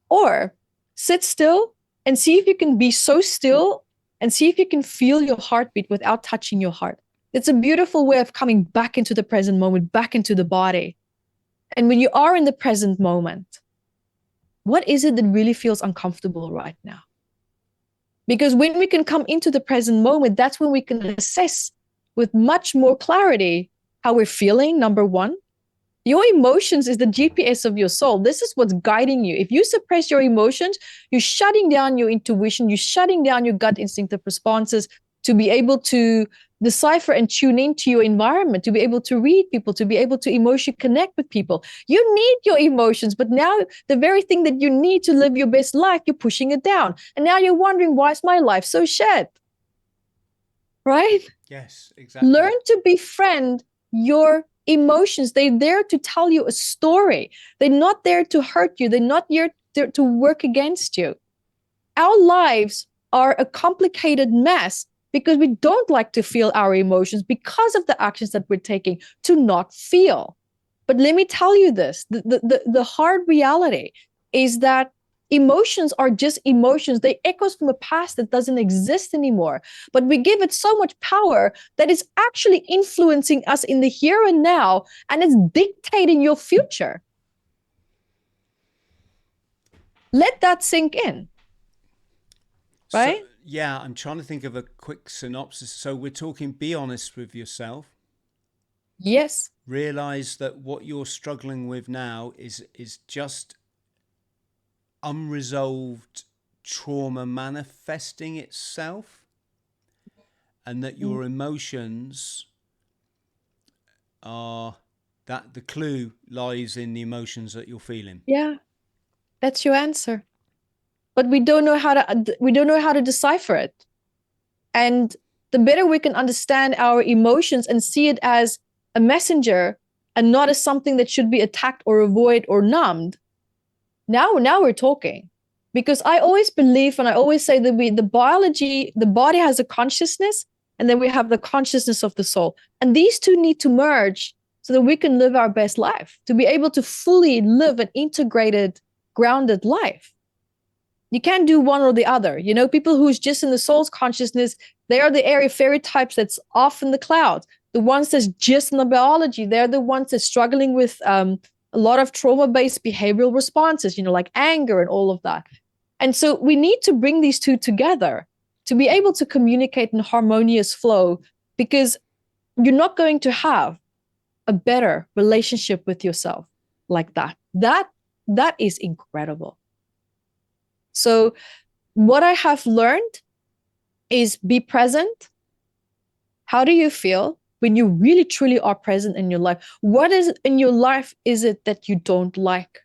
Or sit still and see if you can be so still and see if you can feel your heartbeat without touching your heart. It's a beautiful way of coming back into the present moment, back into the body. And when you are in the present moment, what is it that really feels uncomfortable right now? Because when we can come into the present moment, that's when we can assess with much more clarity how we're feeling, number one. Your emotions is the GPS of your soul. This is what's guiding you. If you suppress your emotions, you're shutting down your intuition, you're shutting down your gut instinctive responses to be able to decipher and tune into your environment, to be able to read people, to be able to emotionally connect with people. You need your emotions, but now the very thing that you need to live your best life, you're pushing it down. And now you're wondering, why is my life so shit? Right? Yes, exactly. Learn to befriend your emotions. They're there to tell you a story. They're not there to hurt you. They're not there to work against you. Our lives are a complicated mess because we don't like to feel our emotions because of the actions that we're taking to not feel. But let me tell you this, the hard reality is that emotions are just emotions. They echoes from a past that doesn't exist anymore. But we give it so much power that it's actually influencing us in the here and now, and it's dictating your future. Let that sink in. Right? So, yeah, I'm trying to think of a quick synopsis. So we're talking, be honest with yourself. Yes. Realize that what you're struggling with now is just unresolved trauma manifesting itself, and that your emotions are, that the clue lies in the emotions that you're feeling. Yeah. That's your answer. But we don't know how to decipher it. And the better we can understand our emotions and see it as a messenger and not as something that should be attacked or avoided or numbed, now we're talking. Because I always believe, and I always say that the body has a consciousness, and then we have the consciousness of the soul. And these two need to merge so that we can live our best life, to be able to fully live an integrated, grounded life. You can't do one or the other. You know, people who's just in the soul's consciousness, they are the airy fairy types that's off in the clouds. The ones that's just in the biology, they're the ones that's struggling with a lot of trauma-based behavioral responses, you know, like anger and all of that. And so we need to bring these two together to be able to communicate in harmonious flow, because you're not going to have a better relationship with yourself like that. That is incredible. So what I have learned is be present. How do you feel when you really truly are present in your life? What is it in your life is it that you don't like?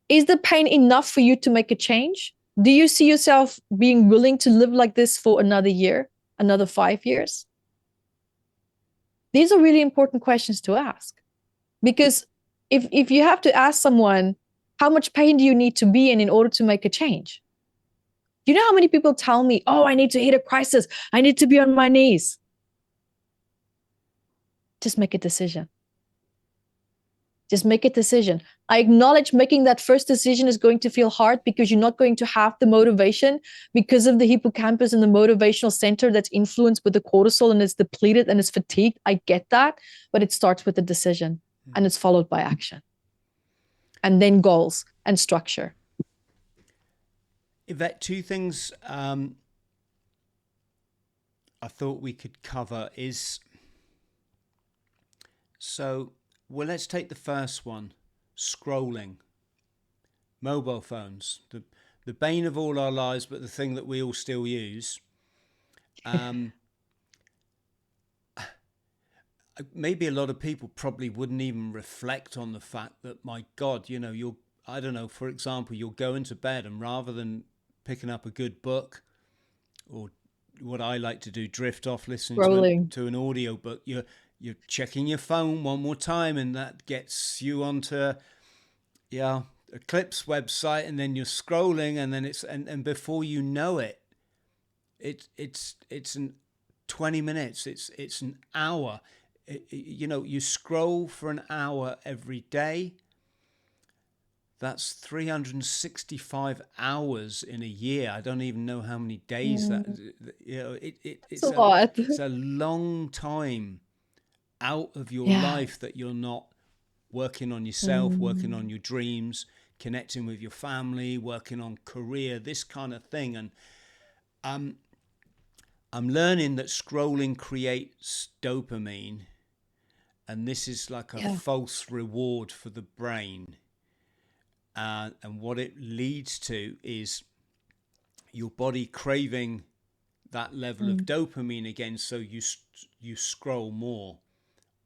Is the pain enough for you to make a change? Do you see yourself being willing to live like this for another year, another 5 years? These are really important questions to ask, because if you have to ask someone, how much pain do you need to be in order to make a change? You know how many people tell me, oh, I need to hit a crisis, I need to be on my knees. Just make a decision. Just make a decision. I acknowledge making that first decision is going to feel hard, because you're not going to have the motivation because of the hippocampus and the motivational center that's influenced with the cortisol and is depleted and is fatigued. I get that, but it starts with a decision and it's followed by action. And then goals and structure. Yvette, two things I thought we could cover is, so, well, let's take the first one, scrolling. Mobile phones, the bane of all our lives, but the thing that we all still use. Maybe a lot of people probably wouldn't even reflect on the fact that, my God, you know, I don't know, for example, you'll go into bed and rather than picking up a good book, or what I like to do, drift off listening to an audio book, you're checking your phone one more time, and that gets you onto a Eclipse website, and then you're scrolling, and then and before you know it, it's 20 minutes, it's an hour. You know, you scroll for an hour every day. That's 365 hours in a year. I don't even know how many days that, you know, it's a lot. It's a long time out of your life that you're not working on yourself, working on your dreams, connecting with your family, working on career, this kind of thing. And I'm learning that scrolling creates dopamine, and this is like a false reward for the brain. And what it leads to is your body craving that level of dopamine again, so you scroll more.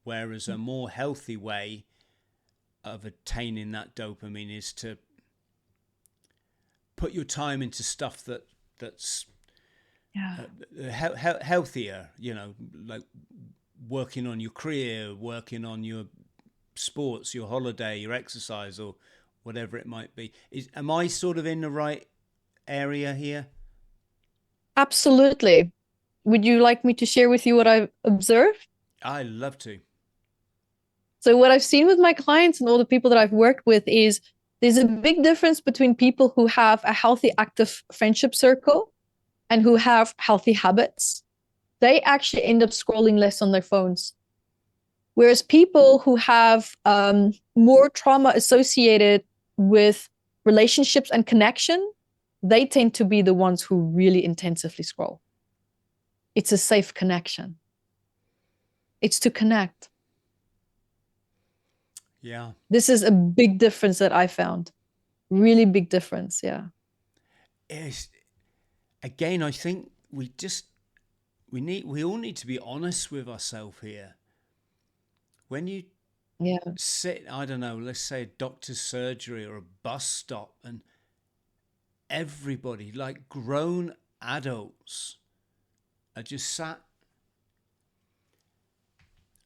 Whereas a more healthy way of attaining that dopamine is to put your time into stuff that's healthier, you know, like working on your career, working on your sports, your holiday, your exercise, or whatever it might be. Am I sort of in the right area here? Absolutely. Would you like me to share with you what I've observed? I'd love to. So what I've seen with my clients and all the people that I've worked with is there's a big difference between people who have a healthy, active friendship circle and who have healthy habits. They actually end up scrolling less on their phones. Whereas people who have more trauma associated with relationships and connection, they tend to be the ones who really intensively scroll. It's a safe connection. It's to connect. Yeah. This is a big difference that I found. Really big difference, yeah. Again, I think we all need to be honest with ourselves here. When you sit, I don't know, let's say a doctor's surgery or a bus stop, and everybody, like grown adults, are just sat.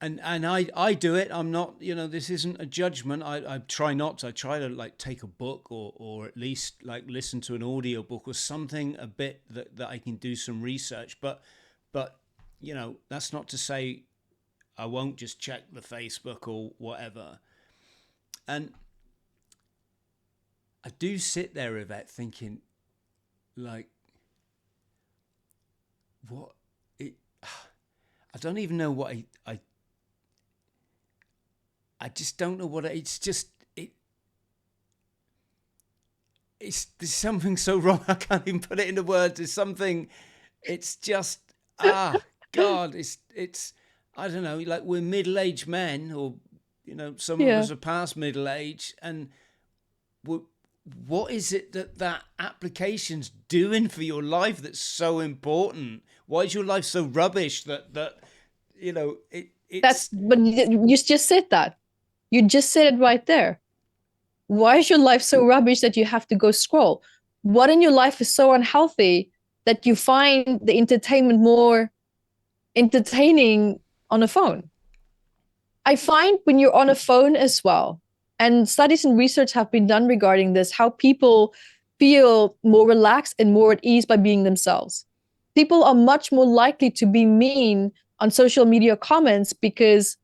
And I do it. I'm not, you know, this isn't a judgment. I try not to. I try to like take a book or at least like listen to an audio book or something a bit that I can do some research. But you know, that's not to say I won't just check the Facebook or whatever. And I do sit there, Yvette, thinking like, what it, I don't even know what I just don't know what it's just there's something so wrong. I can't even put it into words. There's something, it's just God, it's I don't know, like we're middle-aged men, or you know, some of us are past middle age, and what is it that application's doing for your life that's so important? Why is your life so rubbish that you know but you just said that. You just said it right there. Why is your life so rubbish that you have to go scroll? What in your life is so unhealthy that you find the entertainment more entertaining on a phone? I find when you're on a phone as well, and studies and research have been done regarding this, how people feel more relaxed and more at ease by being themselves. People are much more likely to be mean on social media comments because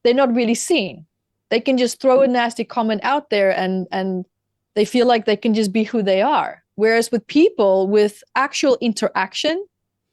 they're not really seen. They can just throw a nasty comment out there and they feel like they can just be who they are. Whereas with people with actual interaction,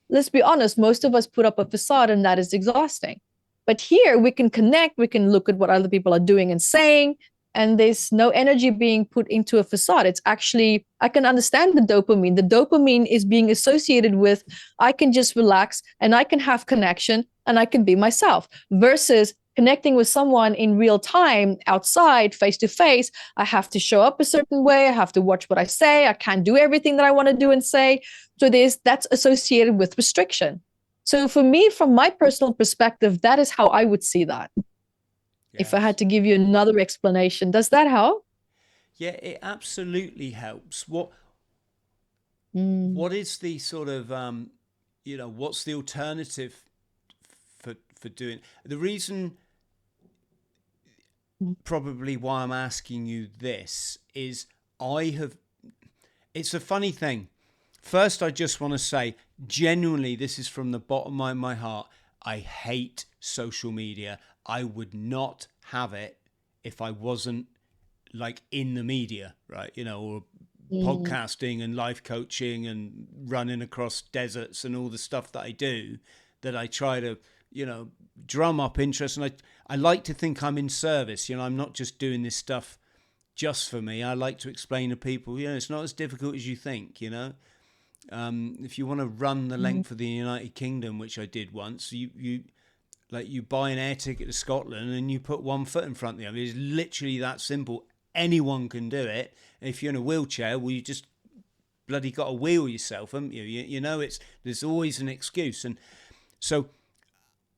let's be honest, most of us put up a facade and that is exhausting. But here we can connect, we can look at what other people are doing and saying, and there's no energy being put into a facade. It's actually, I can understand the dopamine. The dopamine is being associated with, I can just relax and I can have connection and I can be myself, versus connecting with someone in real time outside, face to face. I have to show up a certain way. I have to watch what I say. I can't do everything that I want to do and say. So that's associated with restriction. So for me, from my personal perspective, that is how I would see that. If I Yes. had to give you another explanation, does that help? Yeah, it absolutely helps. Mm. What is the sort of what's the alternative for doing the reason probably why I'm asking you this is I have it's a funny thing. First, I just want to say, genuinely, this is from the bottom of my heart. I hate social media. I would not have it if I wasn't like in the media, right? Or Mm. podcasting and life coaching and running across deserts and all the stuff that I do, that I try to, drum up interest. And I like to think I'm in service. I'm not just doing this stuff just for me. I like to explain to people, it's not as difficult as you think. If you want to run the Mm. length of the United Kingdom, which I did once, you buy an air ticket to Scotland and you put one foot in front of the other. It's literally that simple. Anyone can do it. And if you're in a wheelchair, well, you just bloody got to wheel yourself, haven't you? There's always an excuse, and so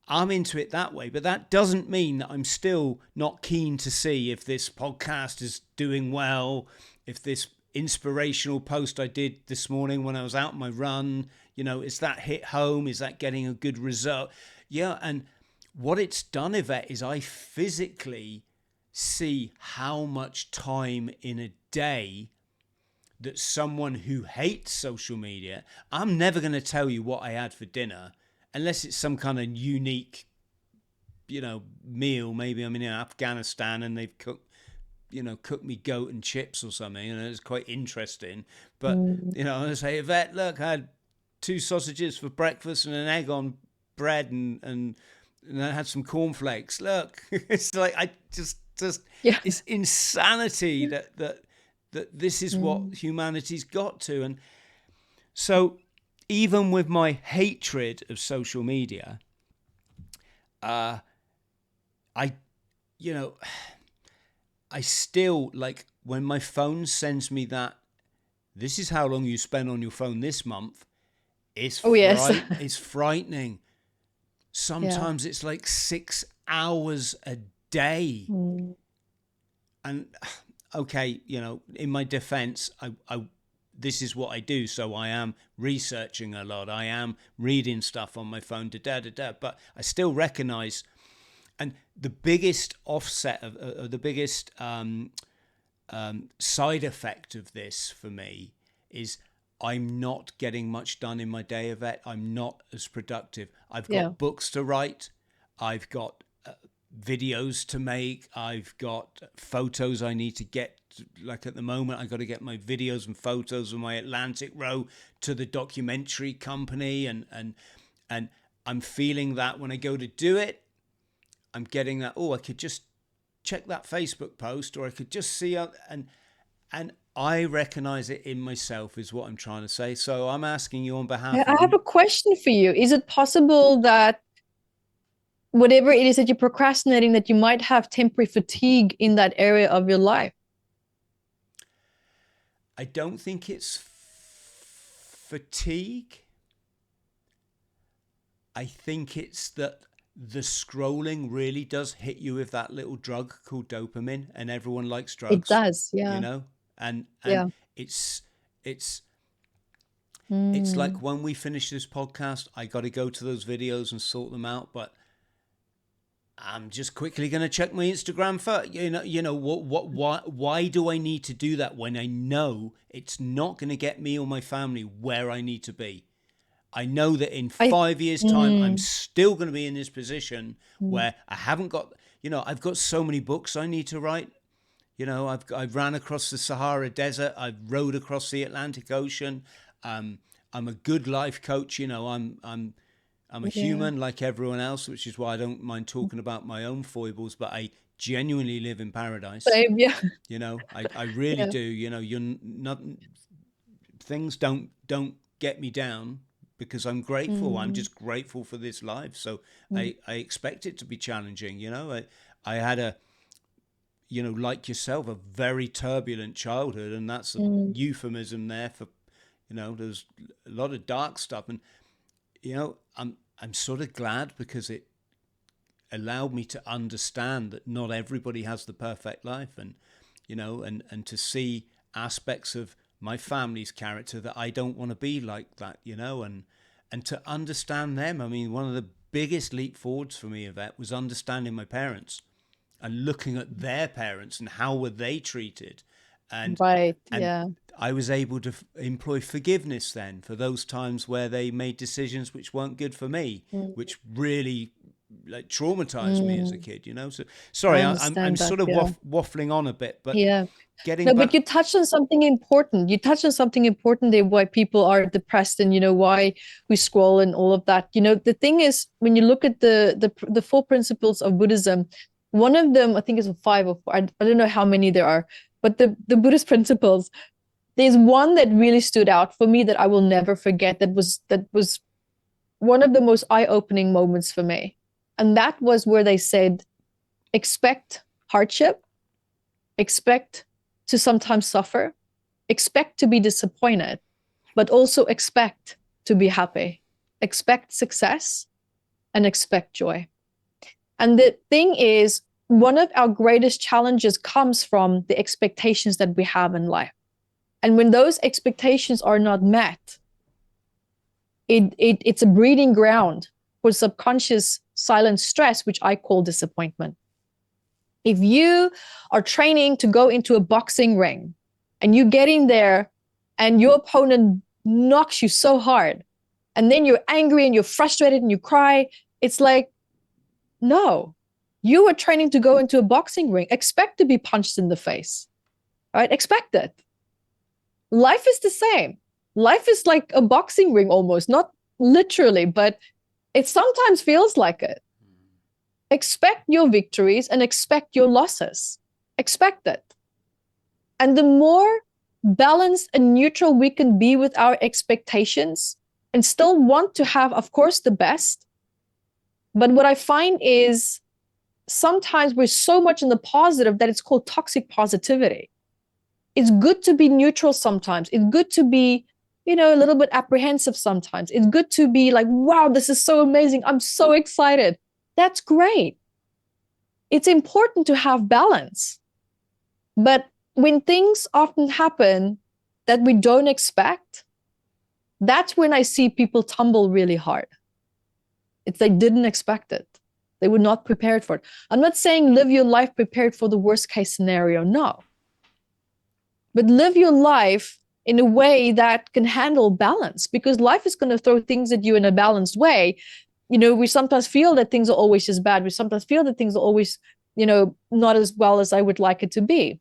I'm into it that way. But that doesn't mean that I'm still not keen to see if this podcast is doing well, if this inspirational post I did this morning when I was out on my run, is that hit home? Is that getting a good result? Yeah, and what it's done, Yvette, is I physically see how much time in a day that someone who hates social media, I'm never going to tell you what I had for dinner unless it's some kind of unique, meal. Maybe I'm in Afghanistan and they've cooked me goat and chips or something, and it's quite interesting. But, Mm. I say, Yvette, look, I had 2 sausages for breakfast and an egg on bread and I had some cornflakes. Look, it's like I just Yeah. it's insanity that this is what Mm. humanity's got to. And so even with my hatred of social media, I you know I still, like, when my phone sends me that this is how long you spend on your phone this month, Oh, yes. it's frightening. Yeah. Sometimes it's like 6 hours a day. Mm. And okay, in my defense, I this is what I do, so I am researching a lot, I am reading stuff on my phone, but I still recognize. And the biggest offset of the biggest side effect of this for me is I'm not getting much done in my day, Yvette. I'm not as productive. I've Yeah. got books to write. I've got videos to make. I've got photos I need to get. Like at the moment, I got to get my videos and photos of my Atlantic row to the documentary company, and I'm feeling that when I go to do it, I'm getting that. Oh, I could just check that Facebook post, or I could just see and I recognize it in myself, is what I'm trying to say. So I'm asking you on behalf I of have a question for you. Is it possible that whatever it is that you're procrastinating, that you might have temporary fatigue in that area of your life? I don't think it's fatigue. I think it's that the scrolling really does hit you with that little drug called dopamine, and everyone likes It drugs, does. you Yeah. know. And Yeah. it's it's it's Mm. like when we finish this podcast, I got to go to those videos and sort them out. But I'm just quickly going to check my Instagram for, why do I need to do that when I know it's not going to get me or my family where I need to be? I know that in I 5 years' time, I'm mm, still going to be in this position mm, where I haven't got, I've got so many books I need to write. I've ran across the Sahara Desert. I've rode across the Atlantic Ocean. Um, I'm a good life coach. I'm a yeah. human like everyone else, which is why I don't mind talking about my own foibles. But I genuinely live in paradise. Same, yeah. I really Yeah. do. You're not things don't get me down because I'm grateful. I'm Mm, just grateful for this life. So mm, I expect it to be challenging. I had a like yourself, a very turbulent childhood, and that's a mm, euphemism there for, there's a lot of dark stuff, and I'm sort of glad because it allowed me to understand that not everybody has the perfect life, and and to see aspects of my family's character that I don't want to be like that, and to understand them. I mean, one of the biggest leap forwards for me, Yvette, was understanding my parents and looking at their parents and how were they treated, and right. and Yeah. I was able to employ forgiveness then for those times where they made decisions which weren't good for me, Mm, which really like traumatized me as a mm. kid. So I sorry, I'm understand that. sort of Yeah. waffling on a bit, but Yeah. getting No, but back. you touched on something important. You touched on something important there, why people are depressed and why we scroll and all of that. The thing is, when you look at the four principles of Buddhism, one of them, I think is five or four. I don't know how many there are, but the Buddhist principles, there's one that really stood out for me that I will never forget. That was one of the most eye-opening moments for me. And that was where they said, expect hardship, expect to sometimes suffer, expect to be disappointed, but also expect to be happy, expect success, and expect joy. And the thing is, one of our greatest challenges comes from the expectations that we have in life. And when those expectations are not met, it's a breeding ground for subconscious silent stress, which I call disappointment. If you are training to go into a boxing ring and you get in there and your opponent knocks you so hard, and then you're angry and you're frustrated and you cry, it's like, no, you are training to go into a boxing ring. Expect to be punched in the face, right? Expect it. Life is the same. Life is like a boxing ring almost, not literally, but it sometimes feels like it. Expect your victories and expect your losses. Expect it. And the more balanced and neutral we can be with our expectations and still want to have, of course, the best. But what I find is sometimes we're so much in the positive that it's called toxic positivity. It's good to be neutral sometimes. It's good to be, a little bit apprehensive sometimes. It's good to be like, wow, this is so amazing. I'm so excited. That's great. It's important to have balance. But when things often happen that we don't expect, that's when I see people tumble really hard. It's they didn't expect it. They were not prepared for it. I'm not saying live your life prepared for the worst case scenario. No. But live your life in a way that can handle balance, because life is going to throw things at you in a balanced way. We sometimes feel that things are always as bad. We sometimes feel that things are always, not as well as I would like it to be.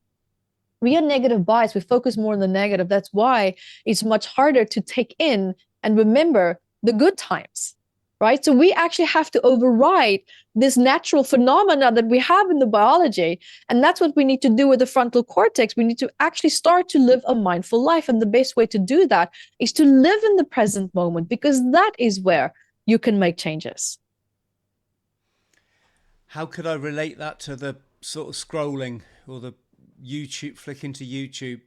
We are negative bias. We focus more on the negative. That's why it's much harder to take in and remember the good times, right? So we actually have to override this natural phenomena that we have in the biology. And that's what we need to do with the frontal cortex. We need to actually start to live a mindful life. And the best way to do that is to live in the present moment, because that is where you can make changes. How could I relate that to the sort of scrolling or the YouTube, flicking to YouTube?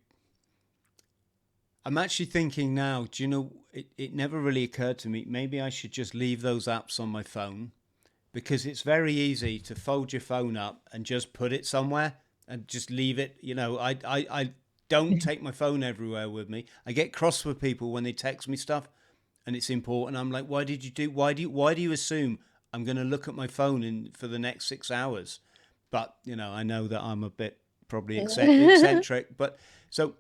I'm actually thinking now, do you know, it never really occurred to me. Maybe I should just leave those apps on my phone, because it's very easy to fold your phone up and just put it somewhere and just leave it. I don't take my phone everywhere with me. I get cross with people when they text me stuff and it's important. I'm like, why do you assume I'm going to look at my phone for the next 6 hours. But, I know that I'm a bit probably eccentric. But so,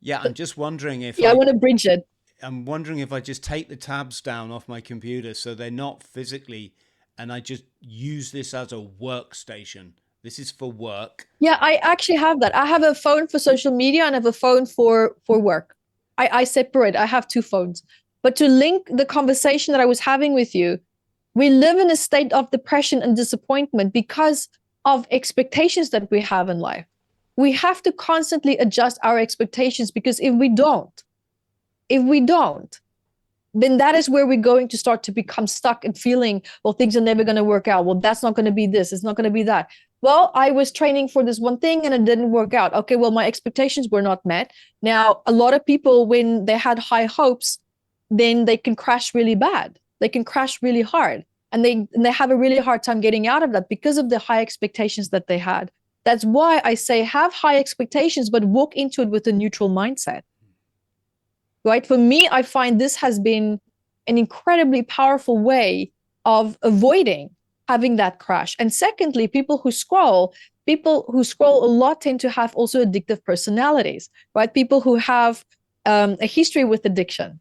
yeah, I'm just wondering if Yeah, I want to bridge it. I'm wondering if I just take the tabs down off my computer so they're not physically, and I just use this as a workstation. This is for work. Yeah, I actually have that. I have a phone for social media and I have a phone for work. I separate. I have two phones. But to link the conversation that I was having with you, we live in a state of depression and disappointment because of expectations that we have in life. We have to constantly adjust our expectations because if we don't, then that is where we're going to start to become stuck and feeling, well, things are never going to work out. Well, that's not going to be this. It's not going to be that. Well, I was training for this one thing and it didn't work out. Okay, well, my expectations were not met. Now, a lot of people, when they had high hopes, then they can crash really bad. They can crash really hard. And they have a really hard time getting out of that because of the high expectations that they had. That's why I say have high expectations, but walk into it with a neutral mindset. Right? For me, I find this has been an incredibly powerful way of avoiding having that crash. And secondly, people who scroll a lot tend to have also addictive personalities, right? People who have a history with addiction,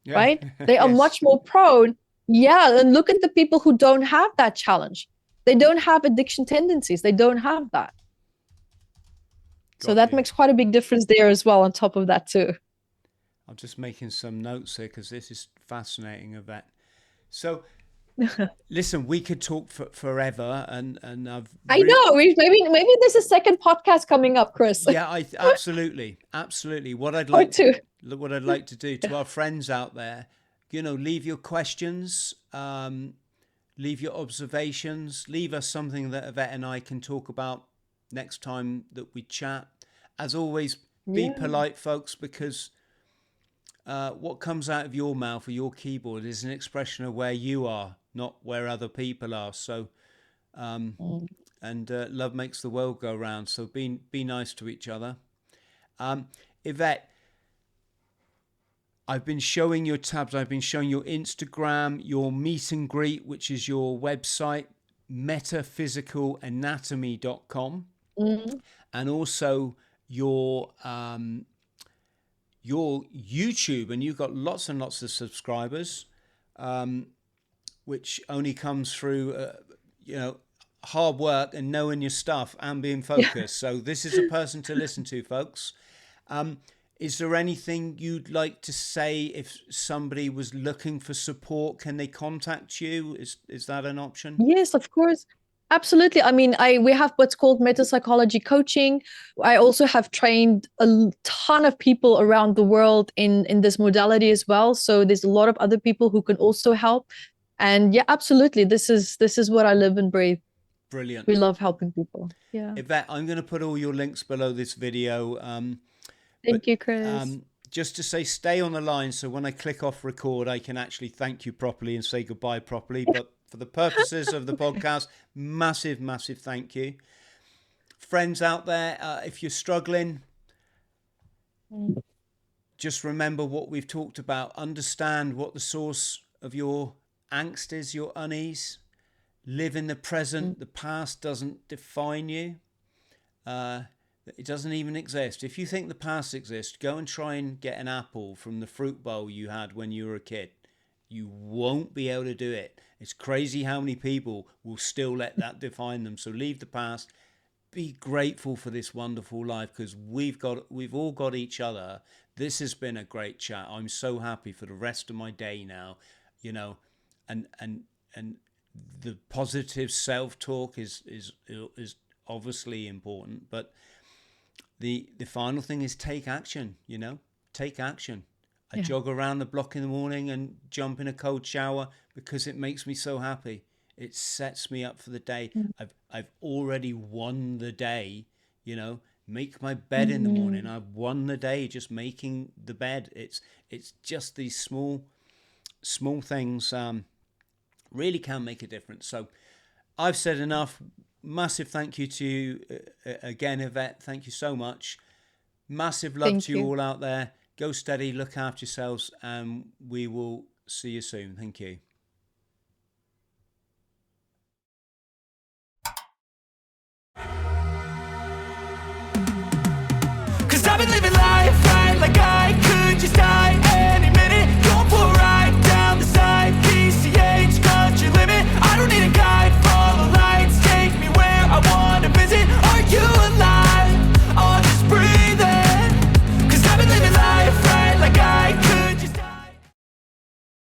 Yeah. right? They are Yes. much more prone. Yeah, and look at the people who don't have that challenge. They don't have addiction tendencies. They don't have that. So that makes quite a big difference there as well, on top of that too. I'm just making some notes here because this is fascinating, Yvette. So, listen, we could talk forever, and I know. Maybe there's a second podcast coming up, Chris. Yeah, absolutely, absolutely. Or two. What I'd like to do to our friends out there, leave your questions, leave your observations, leave us something that Yvette and I can talk about next time that we chat. As always, be polite, folks, because what comes out of your mouth or your keyboard is an expression of where you are, not where other people are. So, and love makes the world go round. So be nice to each other. Yvette, I've been showing your tabs. I've been showing your Instagram, your meet and greet, which is your website, metaphysicalanatomy.com, and also your YouTube, and you've got lots and lots of subscribers, which only comes through, hard work and knowing your stuff and being focused. So this is a person to listen to, folks. Is there anything you'd like to say if somebody was looking for support? Can they contact you? Is that an option? Yes, of course. Absolutely. I mean, we have what's called metapsychology coaching. I also have trained a ton of people around the world in this modality as well. So there's a lot of other people who can also help. And yeah, absolutely. This is what I live and breathe. Brilliant. We love helping people. Yeah. Yvette, I'm going to put all your links below this video. Thank you, Chris. Just to say, stay on the line, so when I click off record, I can actually thank you properly and say goodbye properly. But for the purposes of the podcast, massive, massive thank you. Friends out there, if you're struggling, just remember what we've talked about. Understand what the source of your angst is, your unease. Live in the present. The past doesn't define you. It doesn't even exist. If you think the past exists, go and try and get an apple from the fruit bowl you had when you were a kid. You won't be able to do it. It's crazy how many people will still let that define them. So leave the past. Be grateful for this wonderful life, because we've all got each other. This has been a great chat. I'm so happy for the rest of my day now, and the positive self-talk is obviously important, but the final thing is take action. Take action. I jog around the block in the morning and jump in a cold shower because it makes me so happy. It sets me up for the day. I've already won the day. Make my bed in the morning. I've won the day just making the bed. It's just these small things really can make a difference. So I've said enough. Massive thank you to you again, Yvette. Thank you so much. Massive love to you all out there. Go steady, look after yourselves, and we will see you soon. Thank you.